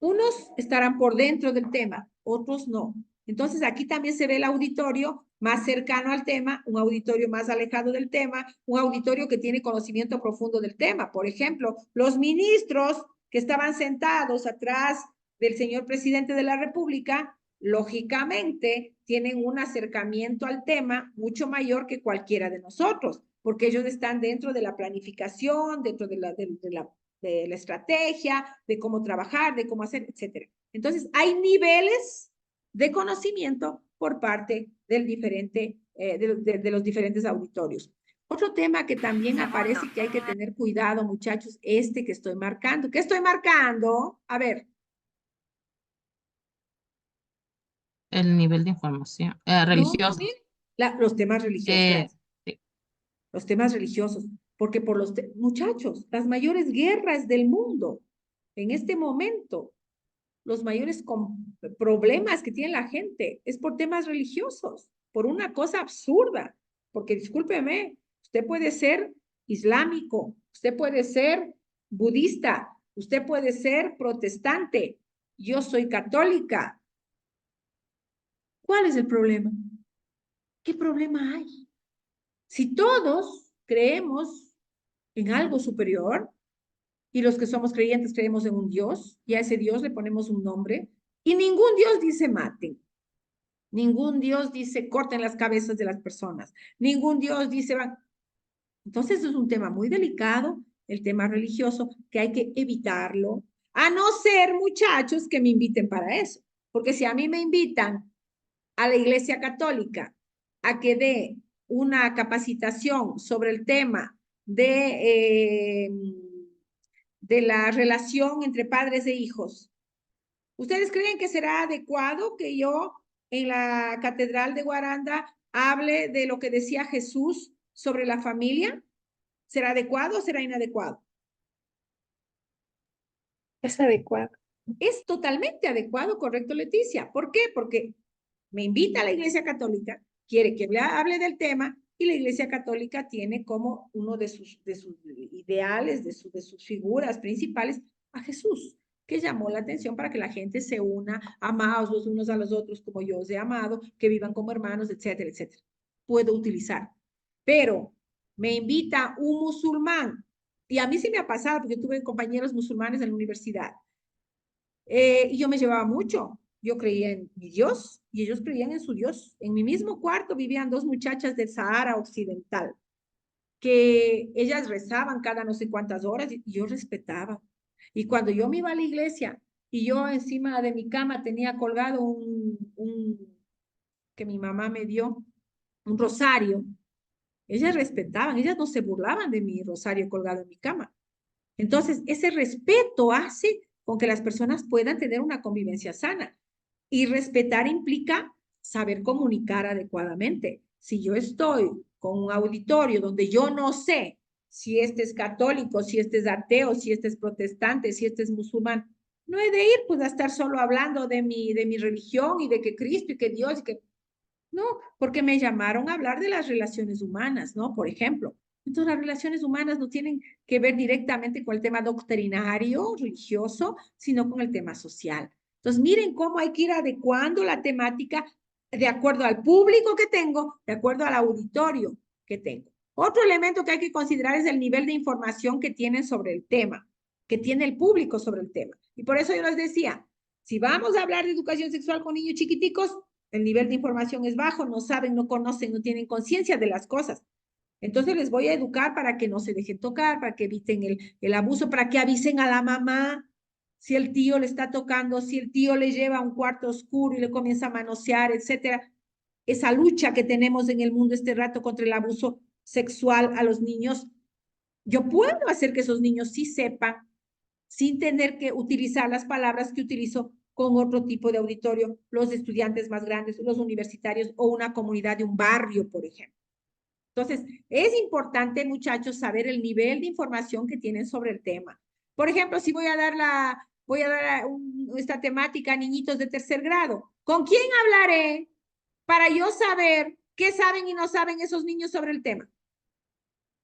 Unos estarán por dentro del tema, otros no. Entonces aquí también se ve el auditorio más cercano al tema, un auditorio más alejado del tema, un auditorio que tiene conocimiento profundo del tema. Por ejemplo, los ministros que estaban sentados atrás del señor presidente de la República, lógicamente tienen un acercamiento al tema mucho mayor que cualquiera de nosotros, porque ellos están dentro de la planificación, dentro de la estrategia, de cómo trabajar, de cómo hacer, etcétera. Entonces, hay niveles de conocimiento por parte del diferente, de los diferentes auditorios. Otro tema que también aparece que hay que tener cuidado, muchachos, que estoy marcando. ¿Qué estoy marcando? A ver. El nivel de información religioso. No, los temas religiosos, gracias. Sí. Los temas religiosos, porque por los muchachos, las mayores guerras del mundo, en este momento, los mayores problemas que tiene la gente es por temas religiosos, por una cosa absurda, porque discúlpeme, usted puede ser islámico, usted puede ser budista, usted puede ser protestante, yo soy católica. ¿Cuál es el problema? ¿Qué problema hay? Si todos creemos en algo superior, y los que somos creyentes creemos en un Dios, y a ese Dios le ponemos un nombre, y ningún Dios dice maten, ningún Dios dice corten las cabezas de las personas, ningún Dios dice van. Entonces es un tema muy delicado, el tema religioso, que hay que evitarlo, a no ser, muchachos, que me inviten para eso, porque si a mí me invitan a la Iglesia Católica a que dé una capacitación sobre el tema de la relación entre padres e hijos. ¿Ustedes creen que será adecuado que yo en la Catedral de Guaranda hable de lo que decía Jesús sobre la familia? ¿Será adecuado o será inadecuado? Es adecuado. Es totalmente adecuado, correcto, Leticia. ¿Por qué? Porque me invita a la Iglesia Católica, quiere que hable del tema, y la Iglesia Católica tiene como uno de sus ideales, de sus figuras principales, a Jesús, que llamó la atención para que la gente se una, amados los unos a los otros como yo os he amado, que vivan como hermanos, etcétera, etcétera. Puedo utilizar. Pero me invita un musulmán, y a mí sí me ha pasado, porque tuve compañeros musulmanes en la universidad, y yo me llevaba mucho. Yo creía en mi Dios y ellos creían en su Dios. En mi mismo cuarto vivían dos muchachas del Sahara Occidental, que ellas rezaban cada no sé cuántas horas y yo respetaba. Y cuando yo me iba a la iglesia y yo encima de mi cama tenía colgado un que mi mamá me dio, un rosario, Ellas respetaban, ellas no se burlaban de mi rosario colgado en mi cama. Entonces, ese respeto hace con que las personas puedan tener una convivencia sana. Y respetar implica saber comunicar adecuadamente. Si yo estoy con un auditorio donde yo no sé si este es católico, si este es ateo, si este es protestante, si este es musulmán, no he de ir pues a estar solo hablando de mi religión y de que Cristo y que Dios y que... No, porque me llamaron a hablar de las relaciones humanas, ¿no? Por ejemplo. Entonces, las relaciones humanas no tienen que ver directamente con el tema doctrinario, religioso, sino con el tema social. Entonces, miren cómo hay que ir adecuando la temática de acuerdo al público que tengo, de acuerdo al auditorio que tengo. Otro elemento que hay que considerar es el nivel de información que tienen sobre el tema, que tiene el público sobre el tema. Y por eso yo les decía, si vamos a hablar de educación sexual con niños chiquiticos, el nivel de información es bajo, no saben, no conocen, no tienen conciencia de las cosas. Entonces les voy a educar para que no se dejen tocar, para que eviten el abuso, para que avisen a la mamá si el tío le está tocando, si el tío le lleva a un cuarto oscuro y le comienza a manosear, etcétera. Esa lucha que tenemos en el mundo este rato contra el abuso sexual a los niños, yo puedo hacer que esos niños sí sepan, sin tener que utilizar las palabras que utilizo con otro tipo de auditorio, los estudiantes más grandes, los universitarios o una comunidad de un barrio, por ejemplo. Entonces, es importante, muchachos, saber el nivel de información que tienen sobre el tema. Por ejemplo, si voy a dar esta temática a niñitos de tercer grado, ¿con quién hablaré para yo saber qué saben y no saben esos niños sobre el tema?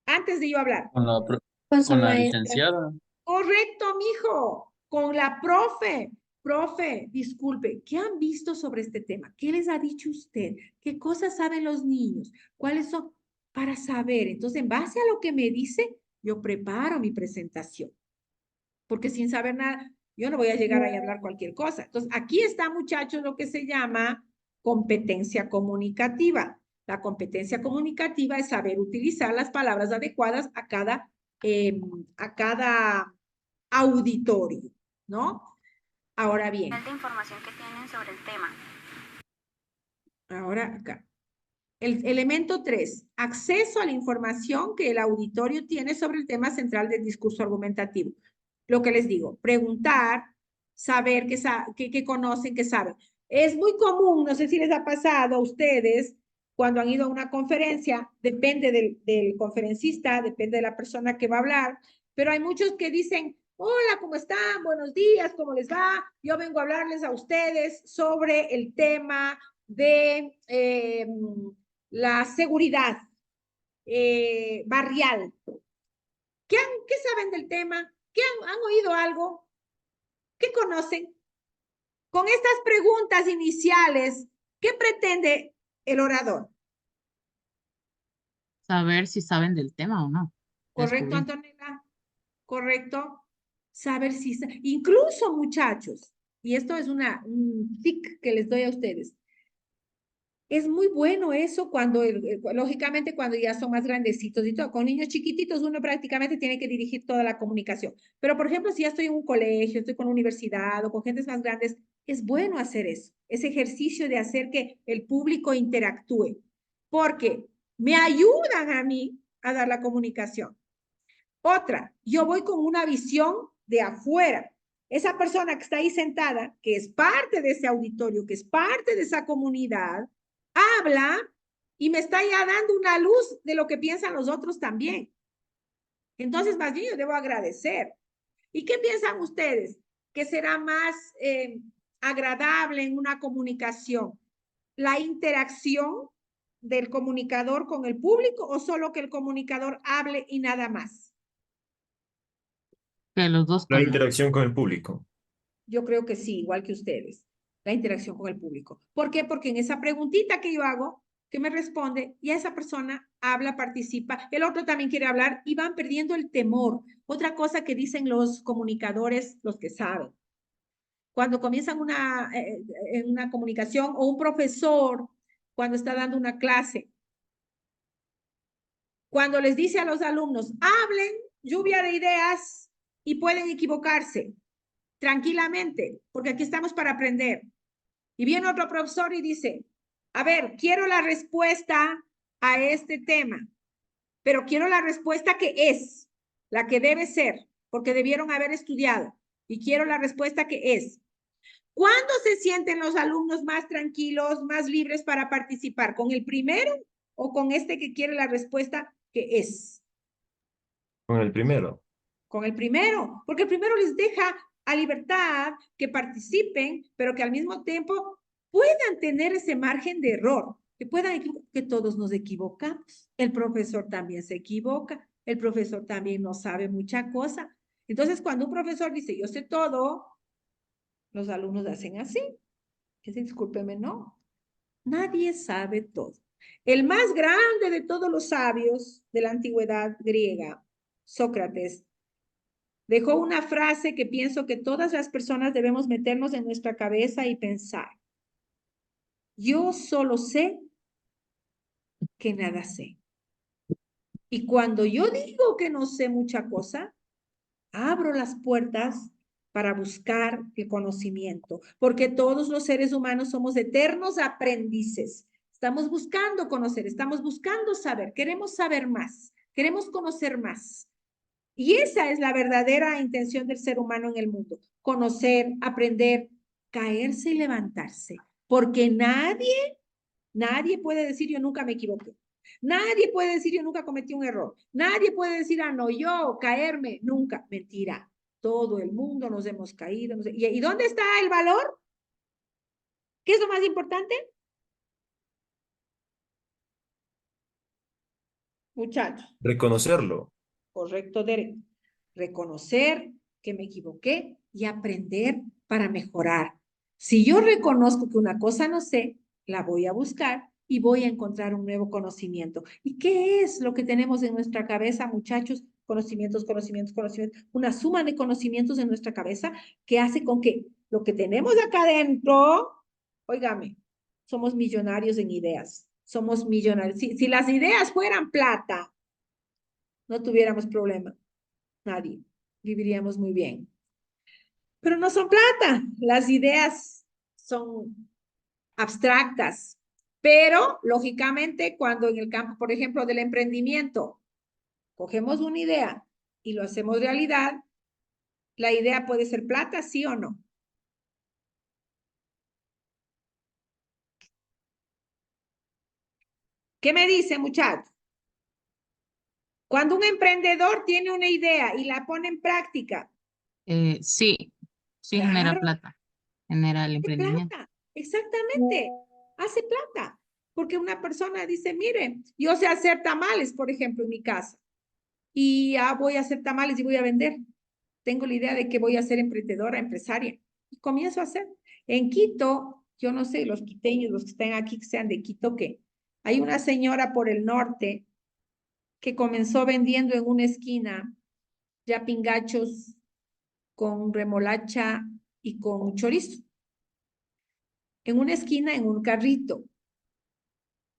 Antes de yo hablar. Con su Con la maestra. licenciada. Correcto, mijo, con la profe. Profe, disculpe, ¿qué han visto sobre este tema? ¿Qué les ha dicho usted? ¿Qué cosas saben los niños? ¿Cuáles son? Para saber. Entonces, en base a lo que me dice, yo preparo mi presentación. Porque sin saber nada, yo no voy a llegar ahí a hablar cualquier cosa. Entonces, aquí está, muchachos, lo que se llama competencia comunicativa. La competencia comunicativa es saber utilizar las palabras adecuadas a cada auditorio, ¿no? Ahora bien. De información que tienen sobre el tema. Ahora acá. El elemento 3, acceso a la información que el auditorio tiene sobre el tema central del discurso argumentativo. Lo que les digo, preguntar, saber qué conocen, qué saben. Es muy común, no sé si les ha pasado a ustedes, cuando han ido a una conferencia, depende del conferencista, depende de la persona que va a hablar, pero hay muchos que dicen, hola, ¿cómo están? Buenos días, ¿cómo les va? Yo vengo a hablarles a ustedes sobre el tema de la seguridad barrial. ¿Qué saben del tema? ¿Qué han oído algo? ¿Qué conocen? Con estas preguntas iniciales, ¿qué pretende el orador? Saber si saben del tema o no. ¿Correcto, Descubrir. Antonella? ¿Correcto? Saber si... Incluso, muchachos, y esto es un tic que les doy a ustedes, es muy bueno eso cuando, lógicamente, cuando ya son más grandecitos y todo. Con niños chiquititos uno prácticamente tiene que dirigir toda la comunicación. Pero, por ejemplo, si ya estoy en un colegio, estoy con una universidad o con gentes más grandes, es bueno hacer eso, ese ejercicio de hacer que el público interactúe, porque me ayudan a mí a dar la comunicación. Otra, yo voy con una visión de afuera. Esa persona que está ahí sentada, que es parte de ese auditorio, que es parte de esa comunidad, habla y me está ya dando una luz de lo que piensan los otros también. Entonces, más bien yo debo agradecer. ¿Y qué piensan ustedes? ¿Qué será más agradable en una comunicación? ¿La interacción del comunicador con el público o solo que el comunicador hable y nada más? Que los dos La cosas. interacción con el público. Yo creo que sí, igual que ustedes, la interacción con el público. ¿Por qué? Porque en esa preguntita que yo hago, que me responde, y esa persona habla, participa, el otro también quiere hablar y van perdiendo el temor. Otra cosa que dicen los comunicadores, los que saben, cuando comienzan una comunicación o un profesor, cuando está dando una clase, cuando les dice a los alumnos, hablen, lluvia de ideas y pueden equivocarse tranquilamente, porque aquí estamos para aprender. Y viene otro profesor y dice, a ver, quiero la respuesta a este tema. pero quiero la respuesta que es, la que debe ser, porque debieron haber estudiado. Y quiero la respuesta que es. ¿Cuándo se sienten los alumnos más tranquilos, más libres para participar? ¿Con el primero o con este que quiere la respuesta que es? Con el primero. Con el primero, porque el primero les deja a libertad que participen, pero que al mismo tiempo puedan tener ese margen de error, que todos nos equivocamos. El profesor también se equivoca, el profesor también no sabe mucha cosa. Entonces, cuando un profesor dice, yo sé todo, los alumnos hacen así. Discúlpeme, no. Nadie sabe todo. El más grande de todos los sabios de la antigüedad griega, Sócrates, dejó una frase que pienso que todas las personas debemos meternos en nuestra cabeza y pensar. Yo solo sé que nada sé. Y cuando yo digo que no sé mucha cosa, abro las puertas para buscar el conocimiento, porque todos los seres humanos somos eternos aprendices. Estamos buscando conocer, estamos buscando saber, queremos saber más, queremos conocer más. Y esa es la verdadera intención del ser humano en el mundo, conocer, aprender, caerse y levantarse, porque nadie puede decir yo nunca me equivoqué. Nadie puede decir yo nunca cometí un error. Nadie puede decir, ah, no, yo caerme, nunca. Mentira. Todo el mundo nos hemos caído. ¿Y dónde está el valor? ¿Qué es lo más importante? Muchachos. Reconocerlo. Correcto, Derek. Reconocer que me equivoqué y aprender para mejorar. Si yo reconozco que una cosa no sé, la voy a buscar y voy a encontrar un nuevo conocimiento. ¿Y qué es lo que tenemos en nuestra cabeza, muchachos? Conocimientos, conocimientos, conocimientos. Una suma de conocimientos en nuestra cabeza que hace con que lo que tenemos acá adentro, óigame, somos millonarios en ideas. Somos millonarios. Si las ideas fueran plata, no tuviéramos problema. Nadie. Viviríamos muy bien. Pero no son plata. Las ideas son abstractas. Pero, lógicamente, cuando en el campo, por ejemplo, del emprendimiento, cogemos una idea y lo hacemos realidad, la idea puede ser plata, sí o no. ¿Qué me dice, muchacho? Cuando un emprendedor tiene una idea y la pone en práctica. Sí, sí genera Claro, plata, genera el emprendimiento. plata, exactamente, hace plata. Porque una persona dice, mire, yo sé hacer tamales, por ejemplo, en mi casa, y voy a hacer tamales y voy a vender. Tengo la idea de que voy a ser emprendedora, empresaria, y comienzo a hacer. En Quito, yo no sé, los quiteños, los que están aquí, que sean de Quito, que hay una señora por el norte que comenzó vendiendo en una esquina ya pingachos con remolacha y con chorizo. En una esquina, en un carrito.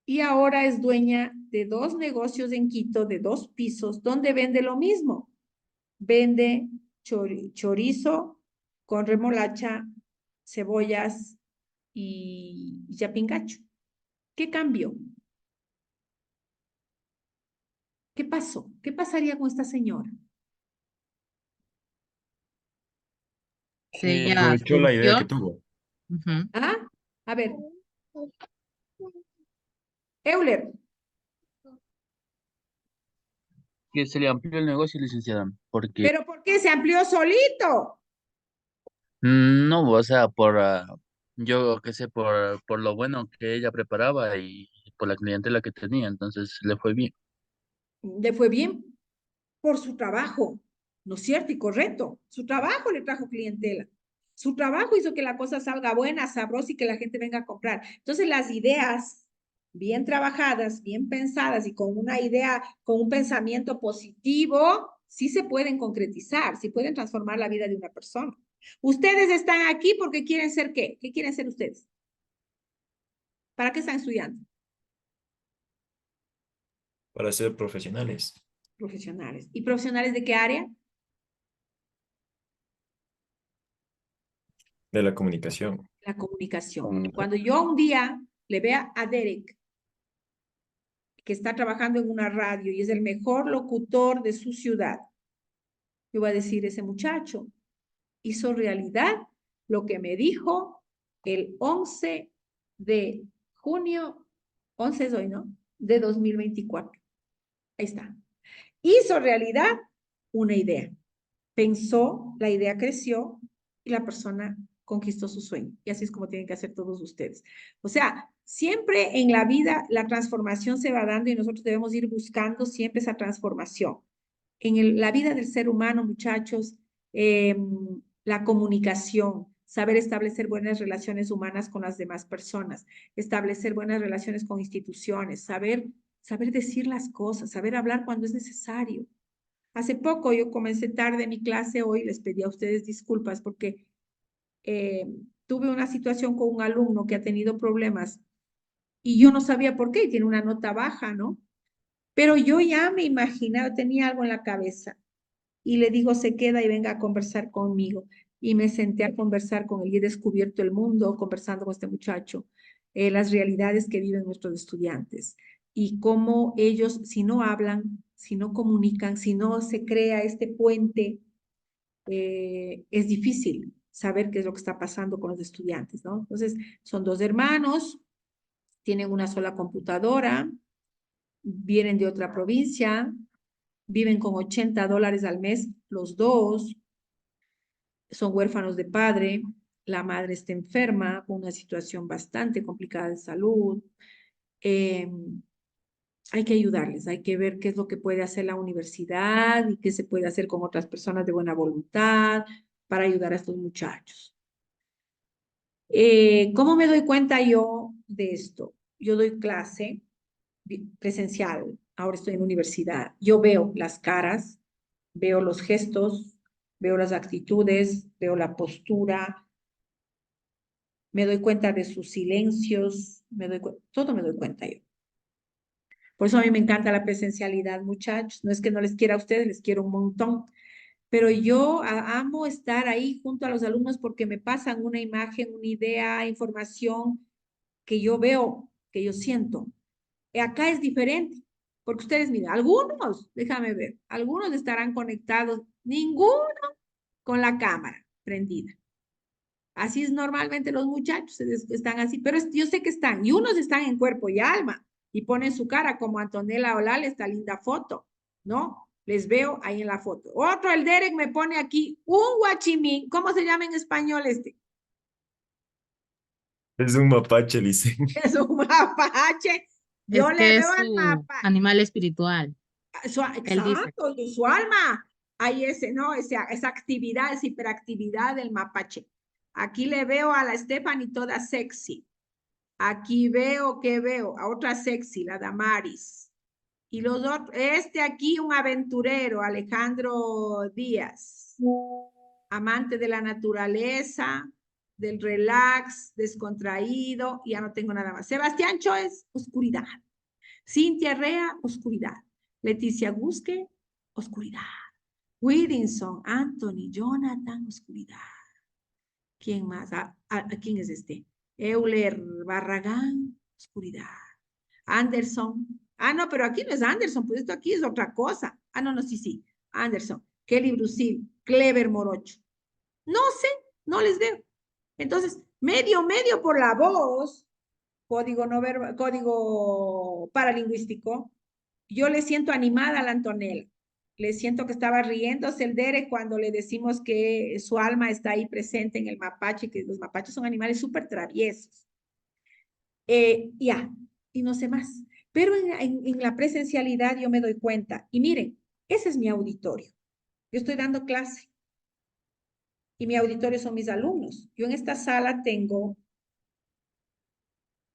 Y ahora es dueña de 2 negocios en Quito, de 2 pisos, donde vende lo mismo. Vende chorizo con remolacha, cebollas y yapingacho. ¿Qué cambió? ¿Qué pasó? ¿Qué pasaría con esta señora? Sí, ella Aprovechó la idea que surgió. tuvo. Ujú. ¿Ah? A ver. Euler. Que se le amplió el negocio, licenciada, porque ¿Pero por qué se amplió solito? no, o sea, yo qué sé, por lo bueno que ella preparaba y por la clientela que tenía, entonces le fue bien. Le fue bien por su trabajo, ¿no es cierto? Y correcto. Su trabajo le trajo clientela. Su trabajo hizo que la cosa salga buena, sabrosa y que la gente venga a comprar. Entonces, las ideas bien trabajadas, bien pensadas y con una idea, con un pensamiento positivo, sí se pueden concretizar, sí pueden transformar la vida de una persona. Ustedes están aquí porque quieren ser ¿qué? ¿Qué quieren ser ustedes? ¿Para qué están estudiando? Para ser profesionales Profesionales. ¿Y profesionales de qué área? de la comunicación. La comunicación. Comunica- Cuando yo un día le vea a Derek que está trabajando en una radio y es el mejor locutor de su ciudad. Yo voy a decir, ese muchacho hizo realidad lo que me dijo el 11 de junio, 11 es hoy, ¿no? De 2024. Ahí está. Hizo realidad una idea. Pensó, la idea creció y la persona conquistó su sueño. Y así es como tienen que hacer todos ustedes. O sea, siempre en la vida la transformación se va dando y nosotros debemos ir buscando siempre esa transformación. En la vida del ser humano, muchachos, la comunicación, saber establecer buenas relaciones humanas con las demás personas, establecer buenas relaciones con instituciones, saber decir las cosas, saber hablar cuando es necesario. Hace poco yo comencé tarde mi clase hoy, les pedí a ustedes disculpas porque tuve una situación con un alumno que ha tenido problemas y yo no sabía por qué, tiene una nota baja, ¿no? Pero yo ya me imaginaba, tenía algo en la cabeza y le digo, se queda y venga a conversar conmigo. Y me senté a conversar con él y he descubierto el mundo conversando con este muchacho, las realidades que viven nuestros estudiantes y cómo ellos, si no hablan, si no comunican, si no se crea este puente, es difícil saber qué es lo que está pasando con los estudiantes, ¿no? Entonces, son dos hermanos, tienen una sola computadora, vienen de otra provincia, viven con $80 al mes los dos, son huérfanos de padre, la madre está enferma, con una situación bastante complicada de salud. Hay que ayudarles, hay que ver qué es lo que puede hacer la universidad y qué se puede hacer con otras personas de buena voluntad para ayudar a estos muchachos. ¿Cómo me doy cuenta yo de esto? Yo doy clase presencial, ahora estoy en universidad. Yo veo las caras, veo los gestos, veo las actitudes, veo la postura, me doy cuenta de sus silencios, todo me doy cuenta yo. Por eso a mí me encanta la presencialidad, muchachos. No es que no les quiera a ustedes, les quiero un montón. Pero yo amo estar ahí junto a los alumnos porque me pasan una imagen, una idea, información que yo veo, que yo siento. Acá es diferente, porque ustedes, miren, algunos, déjame ver, algunos estarán conectados, ninguno con la cámara prendida. Así es normalmente los muchachos, están así, pero yo sé que están, y unos están en cuerpo y alma, y ponen su cara como Antonella Olal, esta linda foto, ¿no? Les veo ahí en la foto. Otro, el Derek me pone aquí un guachimín, ¿cómo se llama en español este? Es un mapache, Licen. Es un mapache. Yo Es le que veo es al su mapache. animal espiritual. Él dice. Exacto, de su alma. Hay esa actividad, esa hiperactividad del mapache. Aquí le veo a la Stephanie toda sexy. Aquí veo a otra sexy, la Damaris. Y los otros, aquí un aventurero, Alejandro Díaz, amante de la naturaleza, del relax, descontraído, ya no tengo nada más. Sebastián Choes, oscuridad. Cintia Rea, oscuridad. Leticia Gusque, oscuridad. Whittinson, Anthony, Jonathan, oscuridad. ¿Quién más? ¿Quién es este? Euler Barragán, oscuridad. Anderson. No, pero aquí no es Anderson, pues esto aquí es otra cosa. No, sí. Anderson. Kelly Brusil, Clever Morocho. No sé, no les veo. Entonces, medio por la voz, código no verbal, código paralingüístico, yo le siento animada a la Antonella. Le siento que estaba riéndose el Derek cuando le decimos que su alma está ahí presente en el mapache, que los mapaches son animales súper traviesos. Y no sé más. Pero en la presencialidad yo me doy cuenta. Y miren, ese es mi auditorio. Yo estoy dando clase. Y mi auditorio son mis alumnos. Yo en esta sala tengo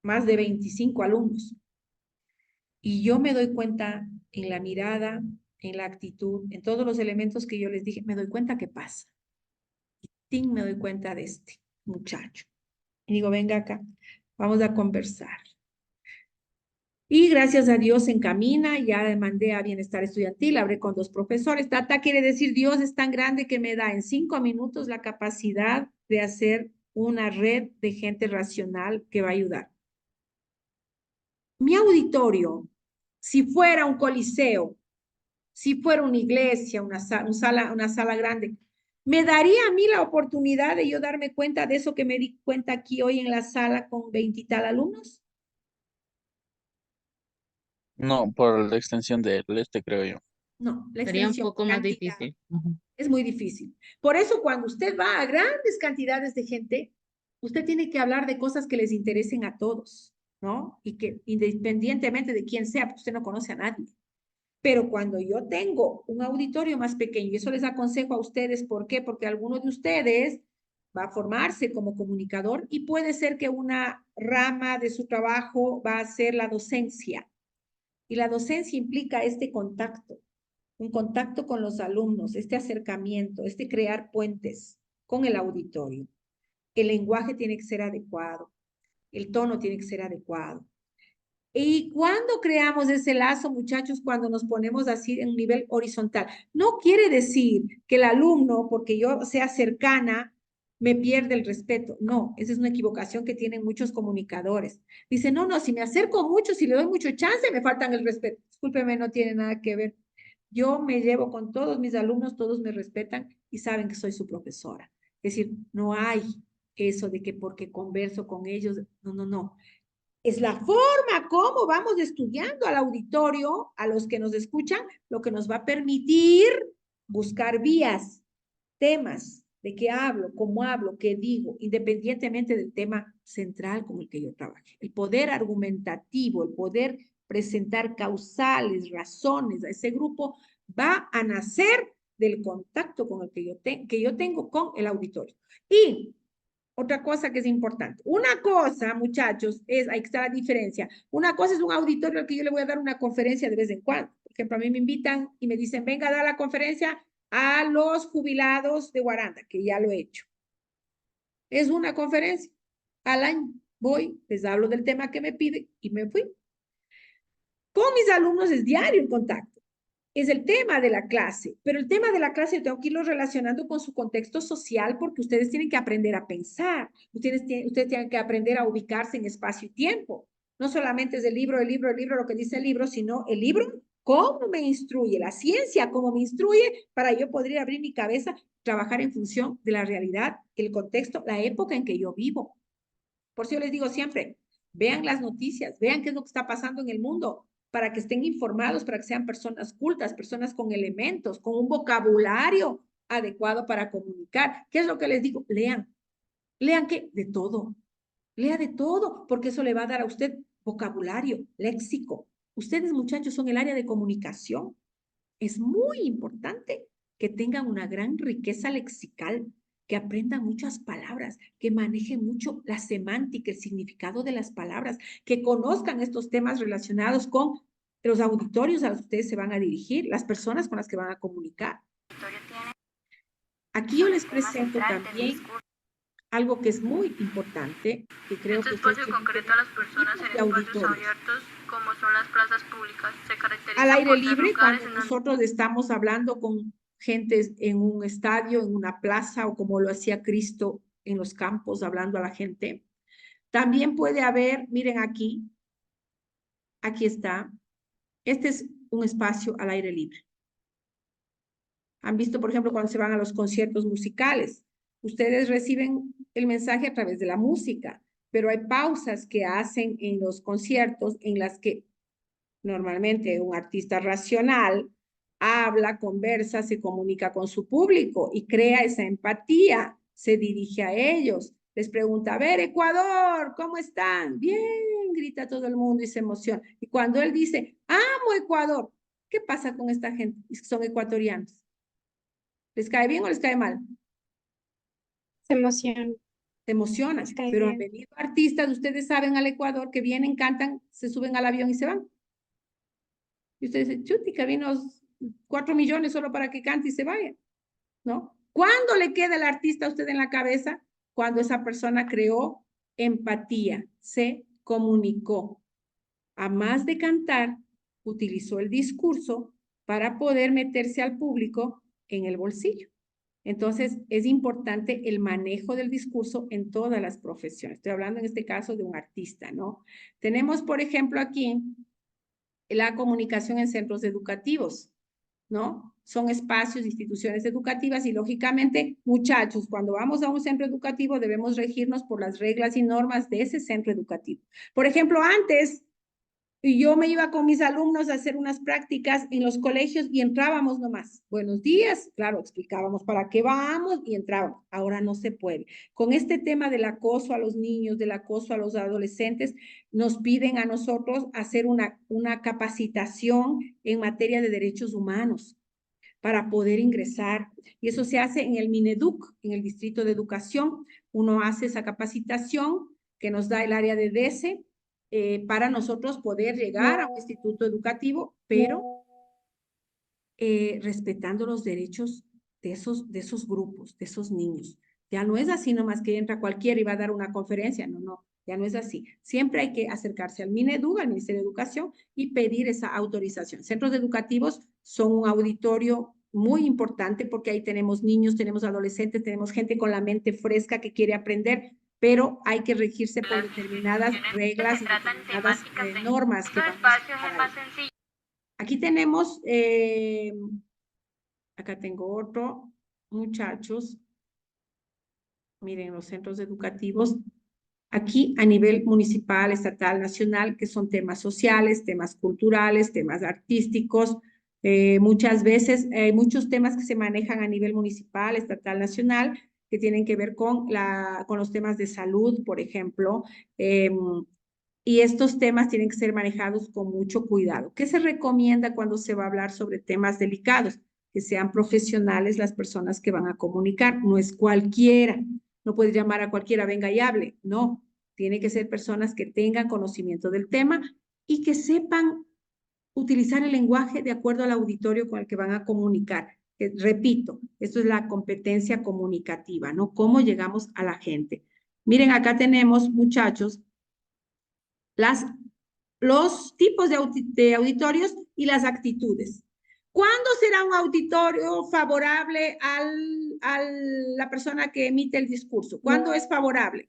más de 25 alumnos. Y yo me doy cuenta en la mirada, en la actitud, en todos los elementos que yo les dije, me doy cuenta qué pasa. Y me doy cuenta de este muchacho. Y digo, venga acá, vamos a conversar. Y gracias a Dios se encamina, ya mandé a Bienestar Estudiantil, hablé con 2 profesores. Tata quiere decir, Dios es tan grande que me da en 5 minutos la capacidad de hacer una red de gente racional que va a ayudar. Mi auditorio si fuera un coliseo, si fuera una iglesia, una sala grande, ¿me daría a mí la oportunidad de yo darme cuenta de eso que me di cuenta aquí hoy en la sala con 20 y tal alumnos? No, por la extensión del creo yo. No, la Sería un extensión, poco más cantidad. difícil. Ujú. Es muy difícil. Por eso cuando usted va a grandes cantidades de gente, usted tiene que hablar de cosas que les interesen a todos, ¿no? Y que independientemente de quién sea, porque usted no conoce a nadie. Pero cuando yo tengo un auditorio más pequeño, y eso les aconsejo a ustedes, ¿por qué? Porque alguno de ustedes va a formarse como comunicador y puede ser que una rama de su trabajo va a ser la docencia. Y la docencia implica este contacto, un contacto con los alumnos, este acercamiento, este crear puentes con el auditorio. El lenguaje tiene que ser adecuado, el tono tiene que ser adecuado. ¿Y cuando creamos ese lazo, muchachos? Cuando nos ponemos así en un nivel horizontal. No quiere decir que el alumno, porque yo sea cercana, me pierde el respeto. No, esa es una equivocación que tienen muchos comunicadores. Dicen, no, no, si me acerco mucho, si le doy mucho chance, me faltan el respeto. Discúlpeme, no tiene nada que ver. Yo me llevo con todos mis alumnos, todos me respetan y saben que soy su profesora. Es decir, no hay eso de que porque converso con ellos, no, no, no. Es la forma como vamos estudiando al auditorio, a los que nos escuchan, lo que nos va a permitir buscar vías, temas, de qué hablo, qué digo, independientemente del tema central con el que yo trabaje. El poder argumentativo, el poder presentar causales, razones a ese grupo, va a nacer del contacto con el que yo tengo con el auditorio. Y otra cosa que es importante. Una cosa, muchachos, ahí está la diferencia. Una cosa es un auditorio al que yo le voy a dar una conferencia de vez en cuando. Por ejemplo, a mí me invitan y me dicen, venga a dar la conferencia a los jubilados de Guaranda, que ya lo he hecho. Es una conferencia. Al año voy, les hablo del tema que me piden y me fui. Con mis alumnos es diario el contacto. Es el tema de la clase, pero el tema de la clase yo tengo que irlo relacionando con su contexto social porque ustedes tienen que aprender a pensar, ustedes tienen que aprender a ubicarse en espacio y tiempo. No solamente es el libro, lo que dice el libro, sino el libro, cómo me instruye, la ciencia, cómo me instruye para yo poder abrir mi cabeza, trabajar en función de la realidad, el contexto, la época en que yo vivo. Por eso yo les digo siempre, vean las noticias, vean qué es lo que está pasando en el mundo, para que estén informados, para que sean personas cultas, personas con elementos, con un vocabulario adecuado para comunicar. ¿Qué es lo que les digo? Lean. Lean que de todo. Lea de todo, porque eso le va a dar a usted vocabulario, léxico. Ustedes, muchachos, son el área de comunicación. Es muy importante que tengan una gran riqueza lexical, que aprendan muchas palabras, que manejen mucho la semántica, el significado de las palabras, que conozcan estos temas relacionados con los auditorios a los que ustedes se van a dirigir, las personas con las que van a comunicar. Aquí yo les presento también algo que es muy importante, que creo Este que espacio concreta a las personas en espacios abiertos, como son las plazas públicas. Se caracteriza al aire por ser libre, lugares cuando en donde nosotros estamos hablando con gente en un estadio, en una plaza, o como lo hacía Cristo en los campos, hablando a la gente. También puede haber, miren aquí está, este es un espacio al aire libre. Han visto, por ejemplo, cuando se van a los conciertos musicales, ustedes reciben el mensaje a través de la música, pero hay pausas que hacen en los conciertos en las que normalmente un artista racional habla, conversa, se comunica con su público y crea esa empatía, se dirige a ellos, les pregunta, a ver, Ecuador, ¿cómo están? Bien, grita todo el mundo y se emociona. Y cuando él dice, amo Ecuador, ¿qué pasa con esta gente? Son ecuatorianos. ¿Les cae bien o les cae mal? Se emociona. Se emocionan, pero han venido artistas, ustedes saben, al Ecuador, que vienen, cantan, se suben al avión y se van. Y usted dice, chuti, que vino 4 millones solo para que cante y se vaya, ¿no? ¿Cuándo le queda el artista a usted en la cabeza? Cuando esa persona creó empatía, se comunicó. A más de cantar, utilizó el discurso para poder meterse al público en el bolsillo. Entonces, es importante el manejo del discurso en todas las profesiones. Estoy hablando en este caso de un artista, ¿no? Tenemos, por ejemplo, aquí la comunicación en centros educativos, ¿no? Son espacios, instituciones educativas y lógicamente, muchachos, cuando vamos a un centro educativo debemos regirnos por las reglas y normas de ese centro educativo. Por ejemplo, antes yo me iba con mis alumnos a hacer unas prácticas en los colegios y entrábamos nomás. Buenos días, claro, explicábamos para qué vamos y entrábamos. Ahora no se puede. Con este tema del acoso a los niños, del acoso a los adolescentes, nos piden a nosotros hacer una capacitación en materia de derechos humanos para poder ingresar. Y eso se hace en el Mineduc, en el Distrito de Educación. Uno hace esa capacitación que nos da el área de DESE para nosotros poder llegar a un instituto educativo, pero respetando los derechos de esos grupos, de esos niños. Ya no es así nomás que entra cualquiera y va a dar una conferencia, no, ya no es así. Siempre hay que acercarse al Mineduc, al Ministerio de Educación, y pedir esa autorización. Centros educativos son un auditorio muy importante porque ahí tenemos niños, tenemos adolescentes, tenemos gente con la mente fresca que quiere aprender, pero hay que regirse por determinadas reglas y determinadas normas que vamos a aplicar. Aquí tenemos, acá tengo otro, muchachos, miren los centros educativos, aquí a nivel municipal, estatal, nacional, que son temas sociales, temas culturales, temas artísticos, muchas veces hay muchos temas que se manejan a nivel municipal, estatal, nacional, que tienen que ver con los temas de salud, por ejemplo, y estos temas tienen que ser manejados con mucho cuidado. ¿Qué se recomienda cuando se va a hablar sobre temas delicados? Que sean profesionales las personas que van a comunicar, no es cualquiera, no puedes llamar a cualquiera, venga y hable, no, tiene que ser personas que tengan conocimiento del tema y que sepan utilizar el lenguaje de acuerdo al auditorio con el que van a comunicar. Repito, esto es la competencia comunicativa, ¿no? ¿Cómo llegamos a la gente? Miren, acá tenemos, muchachos, los tipos de auditorios y las actitudes. ¿Cuándo será un auditorio favorable a la persona que emite el discurso? ¿Cuándo es favorable?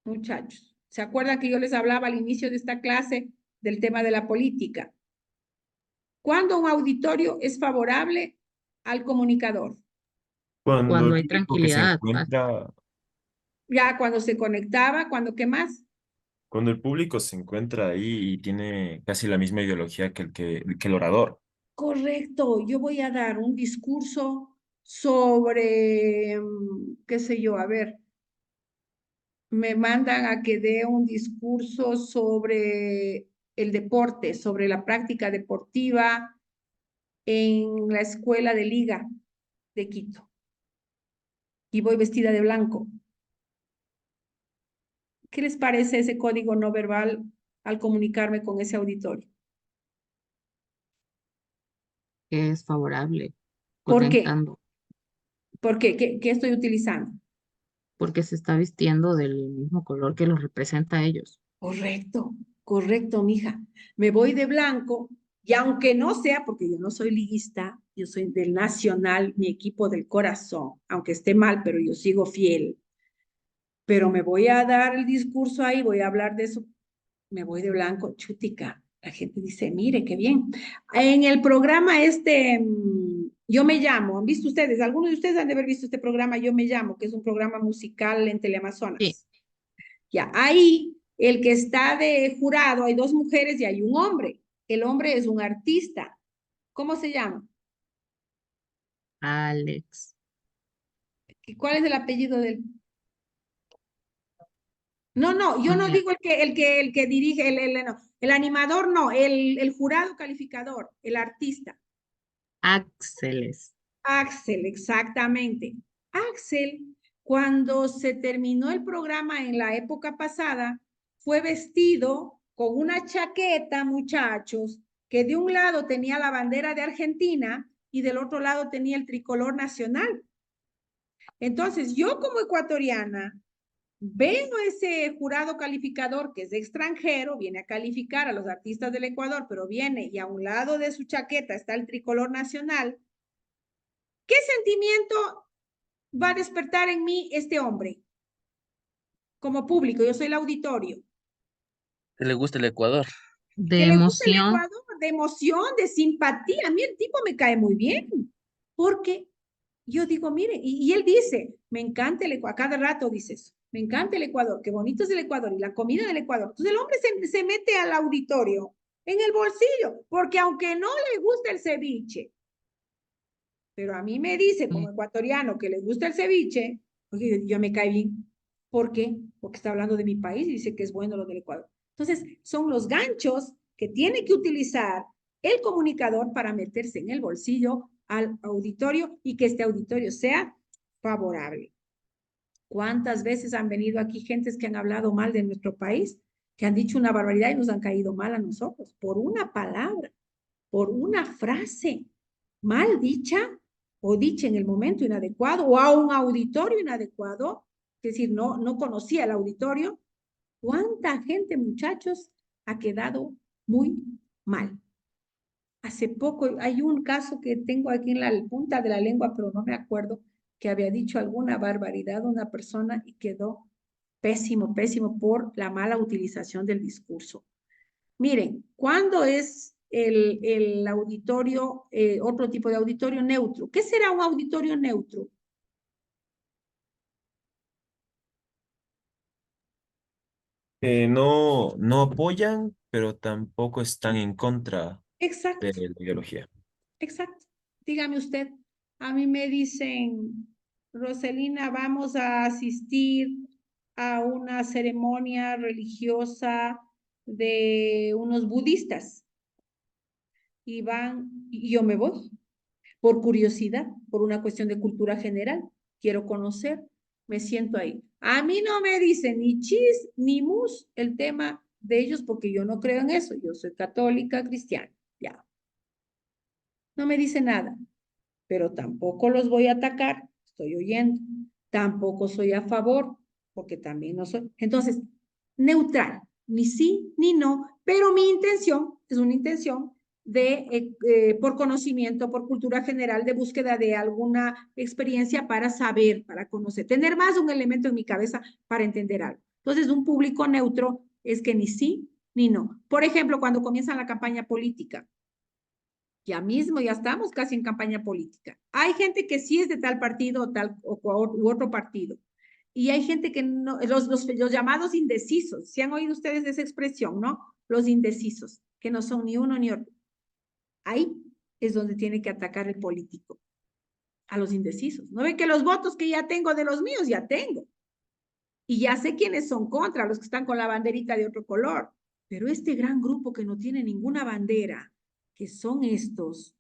Muchachos, ¿se acuerdan que yo les hablaba al inicio de esta clase del tema de la política? ¿Cuándo un auditorio es favorable al comunicador? Cuando hay el público que se tranquilidad. encuentra, Ya cuando se conectaba, cuando qué más. cuando el público se encuentra ahí y tiene casi la misma ideología que el orador. Correcto, yo voy a dar un discurso sobre, qué sé yo, a ver, me mandan a que dé un discurso sobre el deporte, sobre la práctica deportiva en la escuela de Liga de Quito. Y voy vestida de blanco. ¿Qué les parece ese código no verbal al comunicarme con ese auditorio? Que es favorable, ¿Por qué? contentando, ¿Por qué? ¿Qué estoy utilizando? porque se está vistiendo del mismo color que los representa a ellos. Correcto, correcto, mija. Me voy de blanco y aunque no sea, porque yo no soy liguista, yo soy del Nacional, mi equipo del corazón, aunque esté mal, pero yo sigo fiel. Pero me voy a dar el discurso ahí, voy a hablar de eso. Me voy de blanco, chutica. La gente dice, mire, qué bien. En el programa Yo Me Llamo, ¿han visto ustedes? Algunos de ustedes han de haber visto este programa Yo Me Llamo, que es un programa musical en Teleamazonas. Sí. Ya, ahí el que está de jurado, hay dos mujeres y hay un hombre. El hombre es un artista. ¿Cómo se llama? Alex. ¿Cuál es el apellido del? No, yo no Mira, digo el que dirige, no, el animador no, el jurado calificador, el artista. Axeles. Axel, exactamente. Axel, cuando se terminó el programa en la época pasada, fue vestido con una chaqueta, muchachos, que de un lado tenía la bandera de Argentina y del otro lado tenía el tricolor nacional. Entonces, yo como ecuatoriana, veo ese jurado calificador que es extranjero, viene a calificar a los artistas del Ecuador, pero viene y a un lado de su chaqueta está el tricolor nacional. ¿Qué sentimiento va a despertar en mí este hombre? como público, yo soy el auditorio. Que le gusta el Ecuador. De Que le gusta el emoción. Ecuador, de emoción, de simpatía. A mí el tipo me cae muy bien, porque yo digo, mire, y él dice, me encanta el Ecuador, a cada rato dice eso, me encanta el Ecuador, qué bonito es el Ecuador y la comida del Ecuador. Entonces el hombre se mete al auditorio en el bolsillo, porque aunque no le gusta el ceviche, pero a mí me dice como ecuatoriano que le gusta el ceviche, oye, yo me cae bien. ¿Por qué? Porque está hablando de mi país y dice que es bueno lo del Ecuador. Entonces, son los ganchos que tiene que utilizar el comunicador para meterse en el bolsillo al auditorio y que este auditorio sea favorable. ¿Cuántas veces han venido aquí gentes que han hablado mal de nuestro país, que han dicho una barbaridad y nos han caído mal a nosotros por una palabra, por una frase mal dicha o dicha en el momento inadecuado o a un auditorio inadecuado? Es decir, no conocía el auditorio. ¿Cuánta gente, muchachos, ha quedado muy mal? Hace poco hay un caso que tengo aquí en la punta de la lengua, pero no me acuerdo, que había dicho alguna barbaridad a una persona y quedó pésimo, pésimo por la mala utilización del discurso. Miren, ¿cuándo es el auditorio, otro tipo de auditorio neutro? ¿Qué será un auditorio neutro? No apoyan, pero tampoco están en contra Exacto, de la ideología. exacto. Dígame usted, a mí me dicen, Roselina, vamos a asistir a una ceremonia religiosa de unos budistas y yo me voy por curiosidad, por una cuestión de cultura general. Quiero conocer, me siento ahí. A mí no me dicen ni chis ni mus el tema de ellos porque yo no creo en eso. Yo soy católica, cristiana, ya. No me dice nada, pero tampoco los voy a atacar, estoy oyendo. Tampoco soy a favor, porque también no soy. Entonces, neutral, ni sí ni no, pero mi intención es una intención por conocimiento, por cultura general, de búsqueda de alguna experiencia para saber, para conocer, tener más de un elemento en mi cabeza para entender algo. Entonces, un público neutro es que ni sí ni no. Por ejemplo, cuando comienza la campaña política, ya mismo, ya estamos casi en campaña política. Hay gente que sí es de tal partido u otro partido. Y hay gente que no, los llamados indecisos, ¿se han oído ustedes de esa expresión, no? Los indecisos, que no son ni uno ni otro. Ahí es donde tiene que atacar el político, a los indecisos. ¿No ven que los votos que ya tengo de los míos, ya tengo? Y ya sé quiénes son contra, los que están con la banderita de otro color. Pero este gran grupo que no tiene ninguna bandera, que son estos,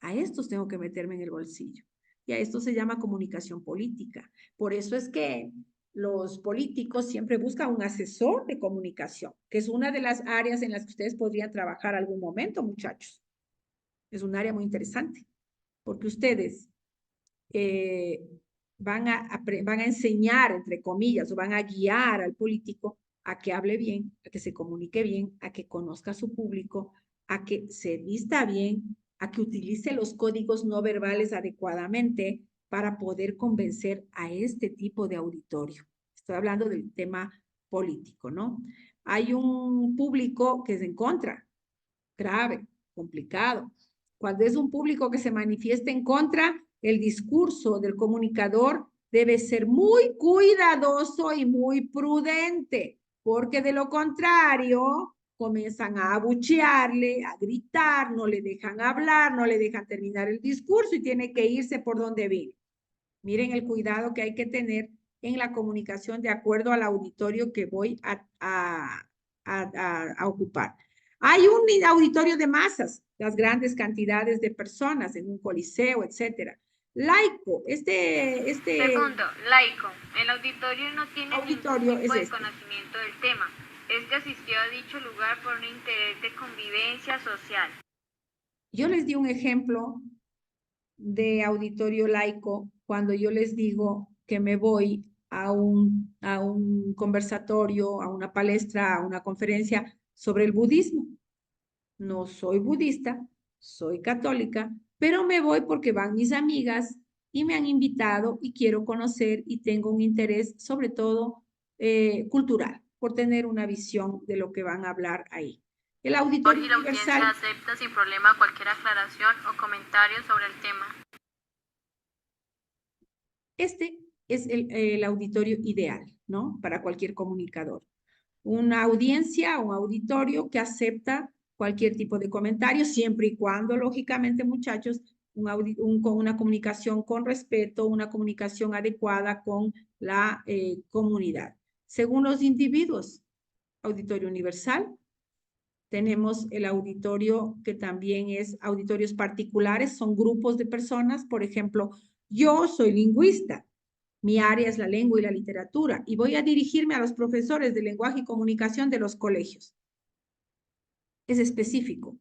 a estos tengo que meterme en el bolsillo. Y a esto se llama comunicación política. Por eso es que los políticos siempre buscan un asesor de comunicación, que es una de las áreas en las que ustedes podrían trabajar algún momento, muchachos. Es un área muy interesante, porque ustedes van a enseñar, entre comillas, o van a guiar al político a que hable bien, a que se comunique bien, a que conozca a su público, a que se vista bien, a que utilice los códigos no verbales adecuadamente para poder convencer a este tipo de auditorio. Estoy hablando del tema político, ¿no? Hay un público que es en contra, grave, complicado. Cuando es un público que se manifiesta en contra, el discurso del comunicador debe ser muy cuidadoso y muy prudente, porque de lo contrario comienzan a abuchearle, a gritar, no le dejan hablar, no le dejan terminar el discurso y tiene que irse por donde viene. Miren el cuidado que hay que tener en la comunicación de acuerdo al auditorio que voy a ocupar. Hay un auditorio de masas, las grandes cantidades de personas en un coliseo, etcétera. Laico, Segundo, laico. El auditorio no tiene auditorio ningún tipo es de este. conocimiento del tema. Este asistió a dicho lugar por un interés de convivencia social. Yo les di un ejemplo de auditorio laico cuando yo les digo que me voy a un conversatorio, a una palestra, a una conferencia sobre el budismo. No soy budista, soy católica, pero me voy porque van mis amigas y me han invitado y quiero conocer y tengo un interés sobre todo cultural, por tener una visión de lo que van a hablar ahí. El auditorio Y la audiencia universal, acepta sin problema cualquier aclaración o comentario sobre el tema. este es el auditorio ideal, ¿no? Para cualquier comunicador. Una audiencia, un auditorio que acepta cualquier tipo de comentario, siempre y cuando, lógicamente, muchachos, con una comunicación con respeto, una comunicación adecuada con la comunidad. Según los individuos, auditorio universal, tenemos el auditorio que también es auditorios particulares, son grupos de personas, por ejemplo, yo soy lingüista, mi área es la lengua y la literatura, y voy a dirigirme a los profesores de lenguaje y comunicación de los colegios. Es específico.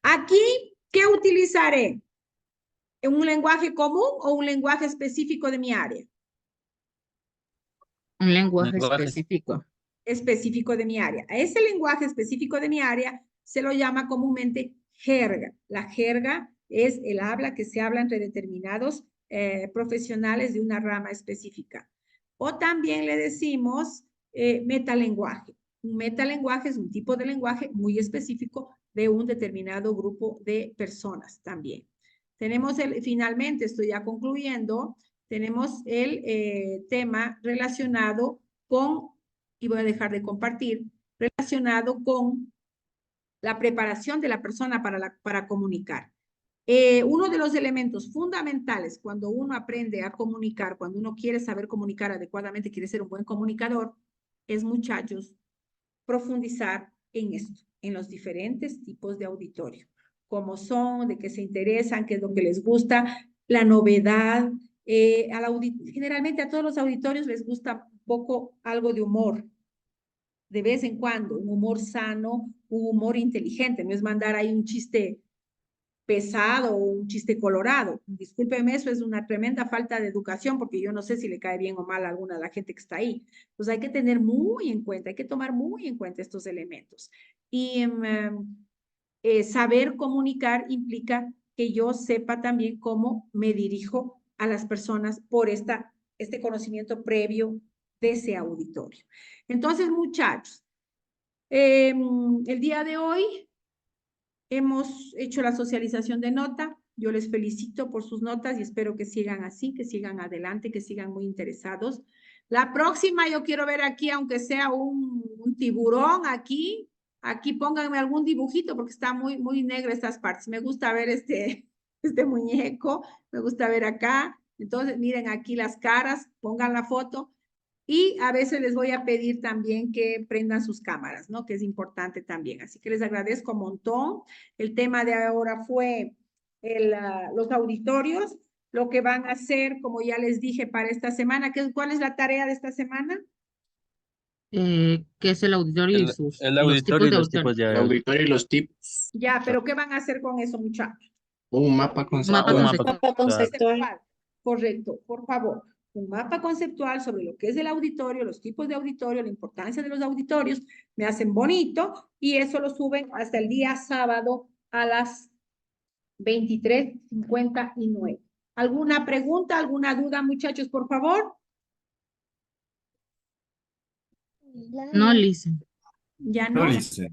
Aquí, ¿qué utilizaré? ¿Un lenguaje común o un lenguaje específico de mi área? Un lenguaje Lenguaje. específico. Específico de mi área. A ese lenguaje específico de mi área se lo llama comúnmente jerga. La jerga es el habla que se habla entre determinados profesionales de una rama específica. O también le decimos metalenguaje. Un metalenguaje es un tipo de lenguaje muy específico de un determinado grupo de personas también. Tenemos finalmente, estoy ya concluyendo, tenemos el tema relacionado con, y voy a dejar de compartir, relacionado con la preparación de la persona para comunicar. Uno de los elementos fundamentales cuando uno aprende a comunicar, cuando uno quiere saber comunicar adecuadamente, quiere ser un buen comunicador, es, muchachos, profundizar en esto, en los diferentes tipos de auditorio, cómo son, de qué se interesan, qué es lo que les gusta, la novedad. Generalmente a todos los auditorios les gusta un poco algo de humor, de vez en cuando, un humor sano, un humor inteligente, no es mandar ahí un chiste pesado o un chiste colorado. Discúlpeme, eso es una tremenda falta de educación porque yo no sé si le cae bien o mal a alguna de la gente que está ahí. Pues hay que tener muy en cuenta, hay que tomar muy en cuenta estos elementos. Y saber comunicar implica que yo sepa también cómo me dirijo a las personas por este conocimiento previo de ese auditorio. Entonces, muchachos, el día de hoy hemos hecho la socialización de nota. Yo les felicito por sus notas y espero que sigan así, que sigan adelante, que sigan muy interesados. La próxima yo quiero ver aquí, aunque sea un tiburón aquí. Aquí pónganme algún dibujito porque está muy negra estas partes. Me gusta ver este muñeco, me gusta ver acá. Entonces, miren aquí las caras, pongan la foto. Y a veces les voy a pedir también que prendan sus cámaras, ¿no? Que es importante también. Así que les agradezco un montón. El tema de ahora fue los auditorios, lo que van a hacer, como ya les dije, para esta semana. ¿Cuál es la tarea de esta semana? ¿Qué es el auditorio y El los auditorio tipos y de los tipos auditorio? El de auditorio y los tips. Ya, pero ¿qué van a hacer con eso, muchachos? Un mapa Mapa conceptual. un mapa conceptual. Mapa conceptual. Correcto, por favor. Un mapa conceptual sobre lo que es el auditorio, los tipos de auditorio, la importancia de los auditorios, me hacen bonito y eso lo suben hasta el día sábado a las 23:59. ¿Alguna pregunta, alguna duda, muchachos, por favor? No, Lisa. Ya No, no. Lice.